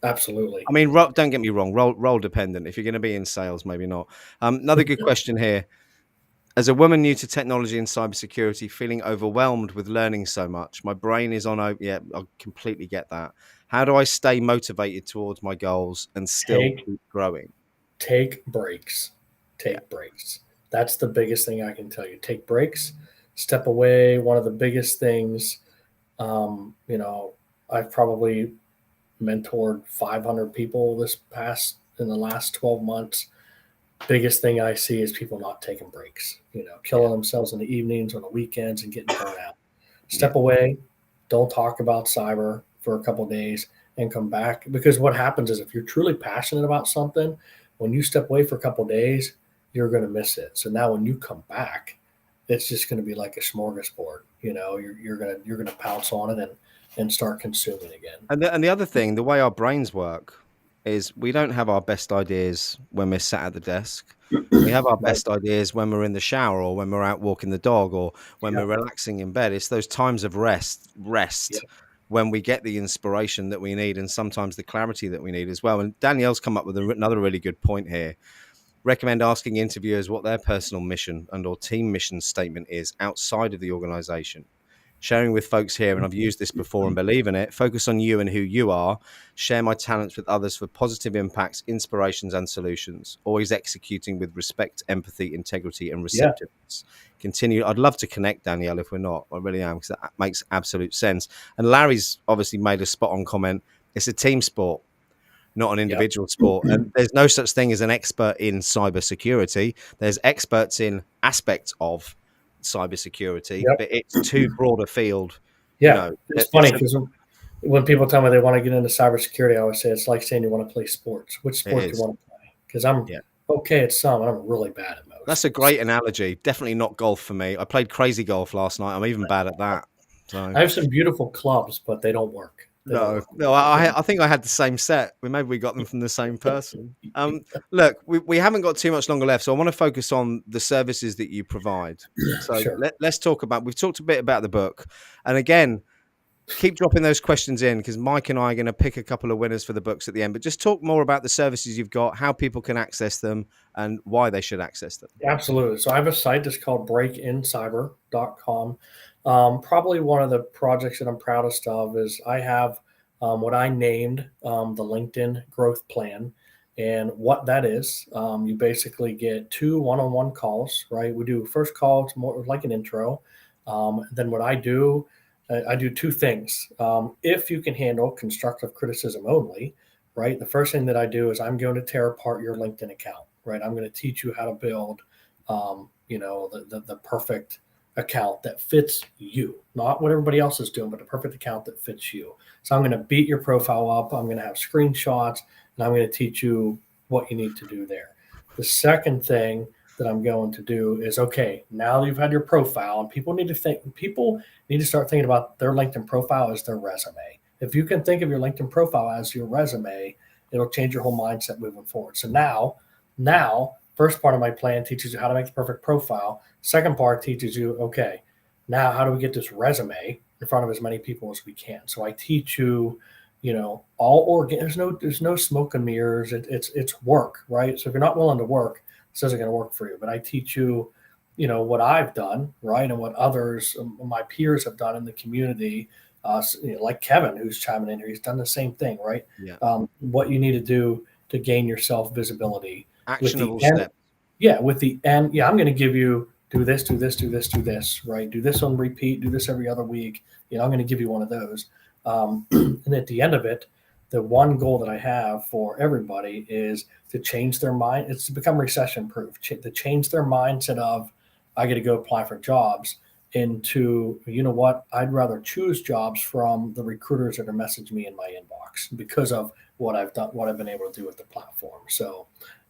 I absolutely. mean, don't get me wrong, role dependent. If you're going to be in sales, maybe not. Another good question here. As a woman new to technology and cybersecurity, feeling overwhelmed with learning so much, my brain is on. Yeah, I completely get that. How do I stay motivated towards my goals and still Take keep growing? take breaks. Yeah, Take breaks. That's the biggest thing I can tell you. Take breaks. Step away. One of the biggest things. You know, I've probably mentored 500 people in the last 12 months. Biggest thing I see is people not taking breaks, yeah, killing themselves in the evenings, on the weekends, and getting burnt out. yeah. Step away, don't talk about cyber for a couple of days, and come back. Because what happens is if you're truly passionate about something, when you step away for a couple of days, you're going to miss it. So now when you come back, it's just going to be like a smorgasbord. You're gonna pounce on it and start consuming again. And the other thing, the way our brains work is we don't have our best ideas when we're sat at the desk. We have our Right. best ideas when we're in the shower or when we're out walking the dog or when we're Yep. relaxing in bed. It's those times of rest Yep. when we get the inspiration that we need and sometimes the clarity that we need as well. And Danielle's come up with another really good point here. Recommend asking interviewers what their personal mission and or team mission statement is outside of the organization. Sharing with folks here, and I've used this before and believe in it, focus on you and who you are, share my talents with others for positive impacts, inspirations, and solutions, always executing with respect, empathy, integrity, and Yeah. receptiveness. Continue. I'd love to connect, Danielle, if we're not. I really am, because that makes absolute sense. And Larry's obviously made a spot on comment. It's a team sport, not an Yep. individual sport. And there's no such thing as an expert in cybersecurity. There's experts in aspects of cybersecurity, Yep. but it's too broad a field. You Yeah. know, It's funny it's a, because when people tell me they want to get into cybersecurity, I always say it's like saying you want to play sports. Which it sport do you is. want to play? Because I'm Yeah. okay at some, and I'm really bad at That's most. a great analogy. Definitely not golf for me. I played crazy golf last night. I'm even bad at that. So I have some beautiful clubs, but they don't work. They don't no, work. no, I think I had the same set. Maybe we got them from the same person. Look, we haven't got too much longer left, so I want to focus on the services that you provide. So Sure. let's talk about. We've talked a bit about the book, and again, keep dropping those questions in because Mike and I are going to pick a couple of winners for the books at the end. But just talk more about the services you've got, how people can access them, and why they should access them. Absolutely. So I have a site that's called breakincyber.com. Probably one of the projects that I'm proudest of is I have what I named the LinkedIn growth plan. And what that is, you basically get 2 one-on-one calls, right? We do first call, it's more like an intro. Then what I do two things. If you can handle constructive criticism only, right? The first thing that I do is I'm going to tear apart your LinkedIn account, right? I'm going to teach you how to build the perfect account that fits you, not what everybody else is doing, but the perfect account that fits you. So I'm going to beat your profile up. I'm going to have screenshots, and I'm going to teach you what you need to do there. The second thing that I'm going to do is okay, now that you've had your profile, and people need to start thinking about their LinkedIn profile as their resume. If you can think of your LinkedIn profile as your resume, it'll change your whole mindset moving forward. So now, first part of my plan teaches you how to make the perfect profile. Second part teaches you, okay, now how do we get this resume in front of as many people as we can? So I teach you, all organ. There's no smoke and mirrors. It's work, right? So if you're not willing to work, this isn't going to work for you. But I teach you, what I've done, right, and what others, my peers have done in the community. Like Kevin, who's chiming in here, he's done the same thing, right? Yeah, What you need to do to gain yourself visibility with the actionable end. steps. Yeah, with the end. Yeah, I'm going to give you do this, do this, do this, do this, right? Do this on repeat, do this every other week. I'm going to give you one of those. And at the end of it, the one goal that I have for everybody is to change their mind. It's to become recession proof, to change their mindset of, I got to go apply for jobs into, you know what, I'd rather choose jobs from the recruiters that are messaging me in my inbox because of what I've done, what I've been able to do with the platform. So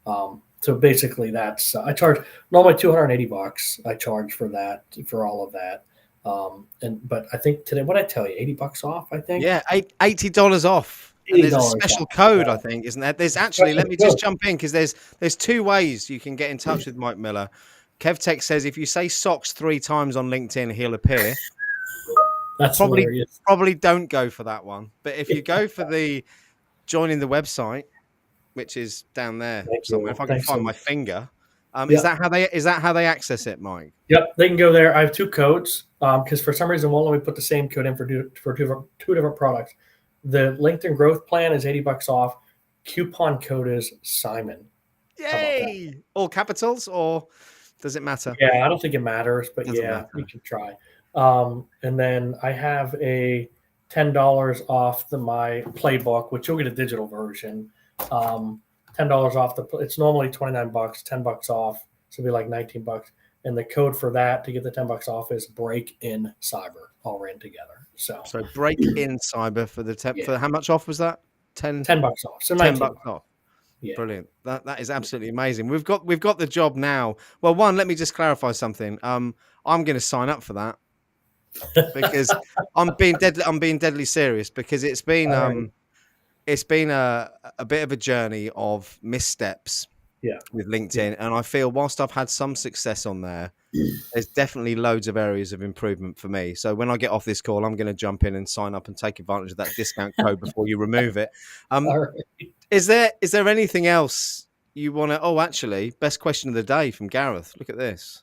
So basically, that's I charge normally $280. I charge for that for all of that. But I think today, what I tell you, $80 off. I think Yeah, $80 off. And there's a $80 special off. code, I So think, isn't there? There's actually, let special me code. just jump in because there's two ways you can get in touch with Mike Miller. KevTech says if you say socks 3 times on LinkedIn, he'll appear. That's Probably hilarious. probably don't go for that one. But if you go for the joining the website, which is down there Thank somewhere, you. if I can Thanks so find my much. finger, is Yeah. that how they access it, Mike? Yep, they can go there. I have two codes because for some reason won't let me put the same code in for two different products. The LinkedIn growth plan is $80 off. Coupon code is Simon. How about that? Yay! All capitals, or does it matter? Yeah, I don't think it matters, but Doesn't yeah, you matter. can try. And then I have a $10 off my playbook, which you'll get a digital version. $10 off it's normally $29, $10 off, so it'll be like $19. And the code for that to get the $10 off is break in cyber, all ran together. So So break in cyber for the yeah, for how much off was that? 10, $10 off, so 10 19 bucks bucks. off. Yeah, Brilliant. That is absolutely amazing. We've got the job now. Well, one, let me just clarify something. I'm going to sign up for that because I'm being deadly serious because all right. it's been a bit of a journey of missteps Yeah, with yeah. LinkedIn, and I feel whilst I've had some success on there, there's definitely loads of areas of improvement for me. So when I get off this call, I'm going to jump in and sign up and take advantage of that discount code before you remove it. All right. Is there anything else you want to? Oh, actually, best question of the day from Gareth. Look at this.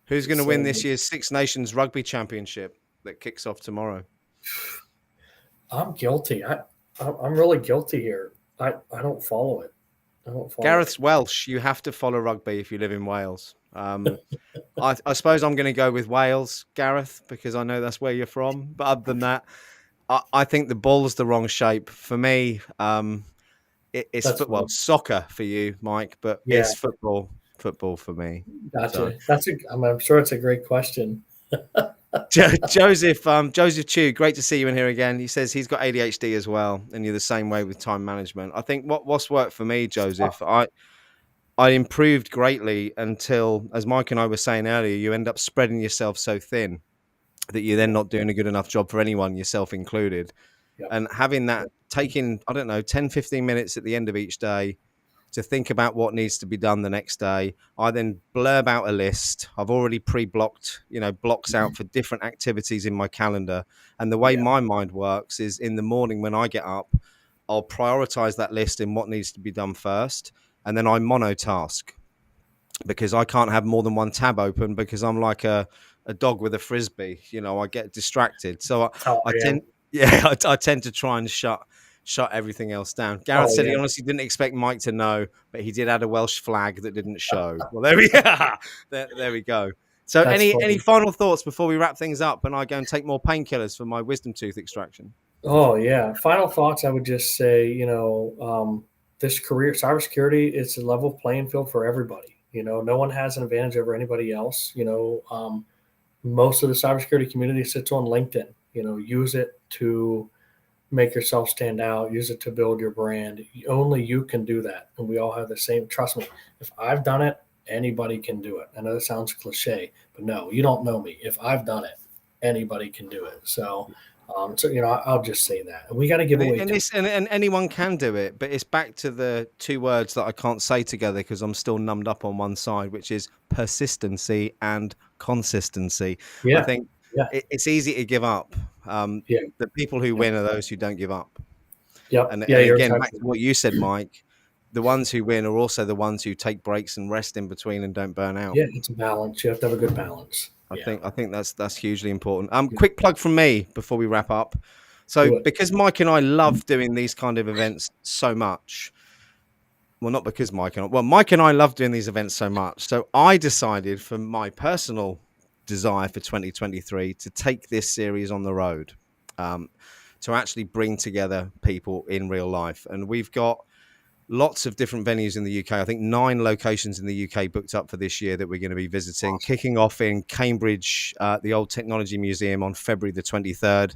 Who's going to win this So year's Six Nations Rugby Championship that kicks off tomorrow? I'm guilty. I'm really guilty here. I don't follow it. I don't follow it. Gareth's Welsh. You have to follow rugby if you live in Wales. I suppose I'm going to go with Wales, Gareth, because I know that's where you're from. But other than that, I think the ball's the wrong shape for me. It's That's football, funny. soccer for you, Mike, but Yeah, it's football for me. So gotcha. I'm sure it's a great question. Joseph Chu, great to see you in here again. He says he's got ADHD as well, and you're the same way with time management. I think what's worked for me, Joseph, I improved greatly until, as Mike and I were saying earlier, you end up spreading yourself so thin that you're then Yeah. not doing a good enough job for anyone, yourself included. Yep. And having that, Yep. taking, I don't know, 10, 15 minutes at the end of each day to think about what needs to be done the next day. I then blurb out a list. I've already pre-blocked, blocks out for different activities in my calendar. And the way Yeah. my mind works is in the morning when I get up, I'll prioritize that list in what needs to be done first. And then I monotask because I can't have more than one tab open because I'm like a dog with a frisbee. I get distracted. So That's how I I tend, am. yeah, I tend to try and shut everything else down. Gareth Oh said he yeah. honestly didn't expect Mike to know, but he did add a Welsh flag that didn't show. Well, there we there we go. So That's any funny. final thoughts before we wrap things up and I go and take more painkillers for my wisdom tooth extraction? Oh yeah. Final thoughts. I would just say, this career, cybersecurity, it's a level playing field for everybody. No one has an advantage over anybody else. Most of the cybersecurity community sits on LinkedIn. Use it to make yourself stand out, use it to build your brand. Only you can do that. And we all have the same, trust me, if I've done it, anybody can do it. I know that sounds cliche, but no, you don't know me. If I've done it, anybody can do it. I'll just say that. And we got to give And, away and too. this and anyone can do it, but it's back to the two words that I can't say together because I'm still numbed up on one side, which is persistency and consistency. I Yeah. think Yeah. it's easy to give up. Yeah. The people who Yep. win are those who don't give up. Yep. And Yeah. You're again, back exactly to right. what you said, Mike, the ones who win are also the ones who take breaks and rest in between and don't burn out. Yeah. It's a balance. You have to have a good balance. Yeah. I think that's hugely important. Yeah. Quick plug from me before we wrap up. So Do it. because Mike and I love doing these kind of events so much, well, not because Mike and I love doing these events so much. So I decided for my personal desire for 2023 to take this series on the road, um, to actually bring together people in real life. And we've got lots of different venues in the UK. I think 9 locations in the UK booked up for this year that we're going to be visiting, Awesome. kicking off in Cambridge, the Old Technology Museum on February the 23rd.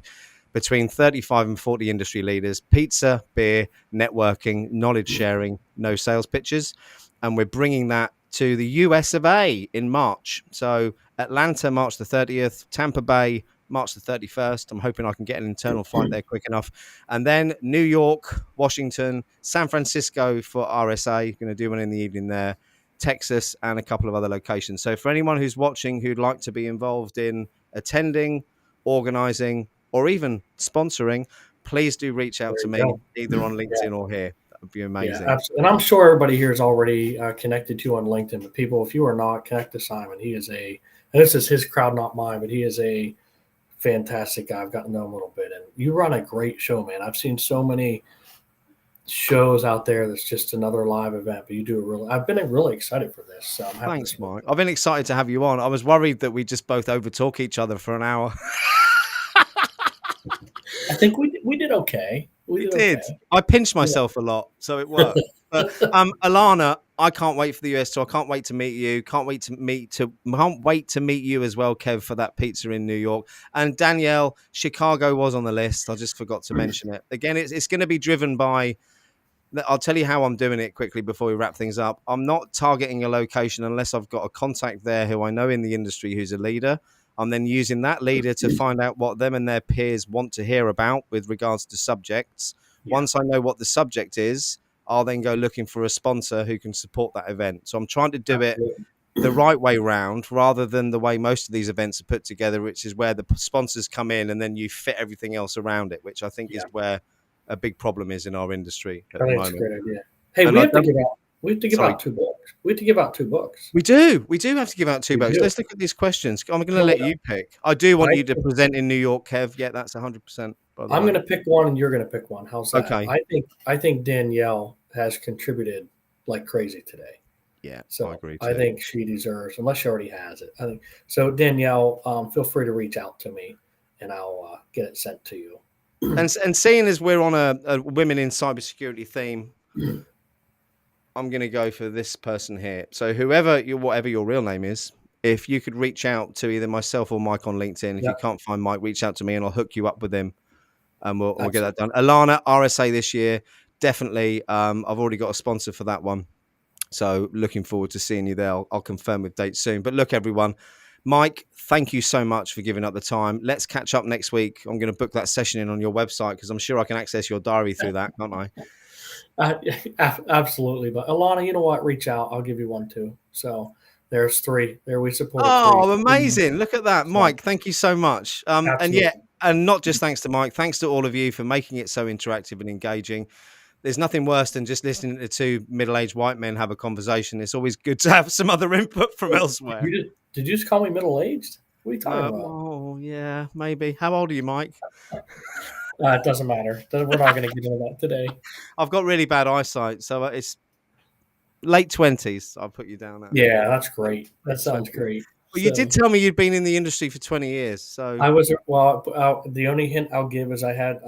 between 35 and 40 industry leaders, pizza, beer, networking, knowledge sharing, no sales pitches. And we're bringing that to the US of A in March. So Atlanta, March the 30th, Tampa Bay, March the 31st. I'm hoping I can get an internal flight there quick enough. And then New York, Washington, San Francisco for RSA. Going to do one in the evening there. Texas and a couple of other locations. So for anyone who's watching who'd like to be involved in attending, organizing, or even sponsoring, please do reach out to me either on LinkedIn or here. That would be amazing. Yeah, absolutely. And I'm sure everybody here is already connected to on LinkedIn. But people, if you are not, connect to Simon. He is and this is his crowd, not mine, but he is a fantastic guy. I've gotten to know him a little bit. And you run a great show, man. I've seen so many shows out there that's just another live event, but you do I've been really excited for this. So thanks, Mike. I've been excited to have you on. I was worried that we just both overtalk each other for an hour. I think we did okay. We did. Okay. I pinched myself a lot, so it worked. But Alana, I can't wait for the US tour. I can't wait to meet you. Can't wait to meet you as well, Kev, for that pizza in New York. And Danielle, Chicago was on the list. I just forgot to mention it. Again, it's going to be driven by. I'll tell you how I'm doing it quickly before we wrap things up. I'm not targeting a location unless I've got a contact there who I know in the industry who's a leader. I'm then using that leader to find out what them and their peers want to hear about with regards to subjects. Yeah. Once I know what the subject is, I'll then go looking for a sponsor who can support that event. So I'm trying to do it the right way round rather than the way most of these events are put together, which is where the sponsors come in and then you fit everything else around it, which I think is where a big problem is in our industry at the moment. That's a great idea. Hey, we have to give out 2 books. We have to give out 2 books. We do have to give out 2 books. Let's look at these questions. I'm going to let you pick. I do want you to present in New York, Kev. Yeah, that's 100%. I'm going to pick one and you're going to pick one. How's that? Okay. I think Danielle has contributed like crazy today. Yeah, so I agree too. I think she deserves, unless she already has it. I think so. Danielle, feel free to reach out to me and I'll get it sent to you. And seeing as we're on a women in cybersecurity theme, I'm going to go for this person here. So whatever your real name is, if you could reach out to either myself or Mike on LinkedIn. If you can't find Mike, reach out to me and I'll hook you up with him and we'll get that done. Alana, RSA this year, definitely. I've already got a sponsor for that one. So looking forward to seeing you there. I'll confirm with dates soon. But look, everyone, Mike, thank you so much for giving up the time. Let's catch up next week. I'm going to book that session in on your website because I'm sure I can access your diary through that, can't I? Absolutely. But Alana, you know what? Reach out. I'll give you one too. So there's 3. There we support. Oh, 3. Amazing. Look at that. Mike, thank you so much. And not just thanks to Mike, thanks to all of you for making it so interactive and engaging. There's nothing worse than just listening to 2 middle-aged white men have a conversation. It's always good to have some other input from elsewhere. Did you just call me middle-aged? What are you talking about? Oh, yeah, maybe. How old are you, Mike? It doesn't matter. We're not going to get into that today. I've got really bad eyesight, so it's late 20s. I'll put you down at. Yeah, that's great. That sounds great. Well, you did tell me you'd been in the industry for 20 years. So I was. Well, the only hint I'll give is I had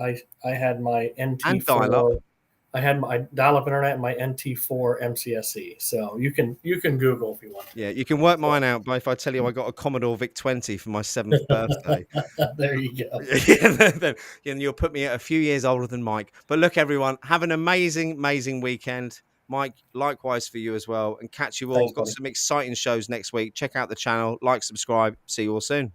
my NT4. And dial-up. I had my dial-up internet and my NT4 MCSE. So you can Google if you want. Yeah, you can work mine out by if I tell you I got a Commodore VIC-20 for my 7th birthday. There you go. Then you'll put me at a few years older than Mike. But look, everyone, have an amazing, amazing weekend. Mike, likewise for you as well. And catch you all. Thanks, got some exciting shows next week. Check out the channel. Like, subscribe. See you all soon.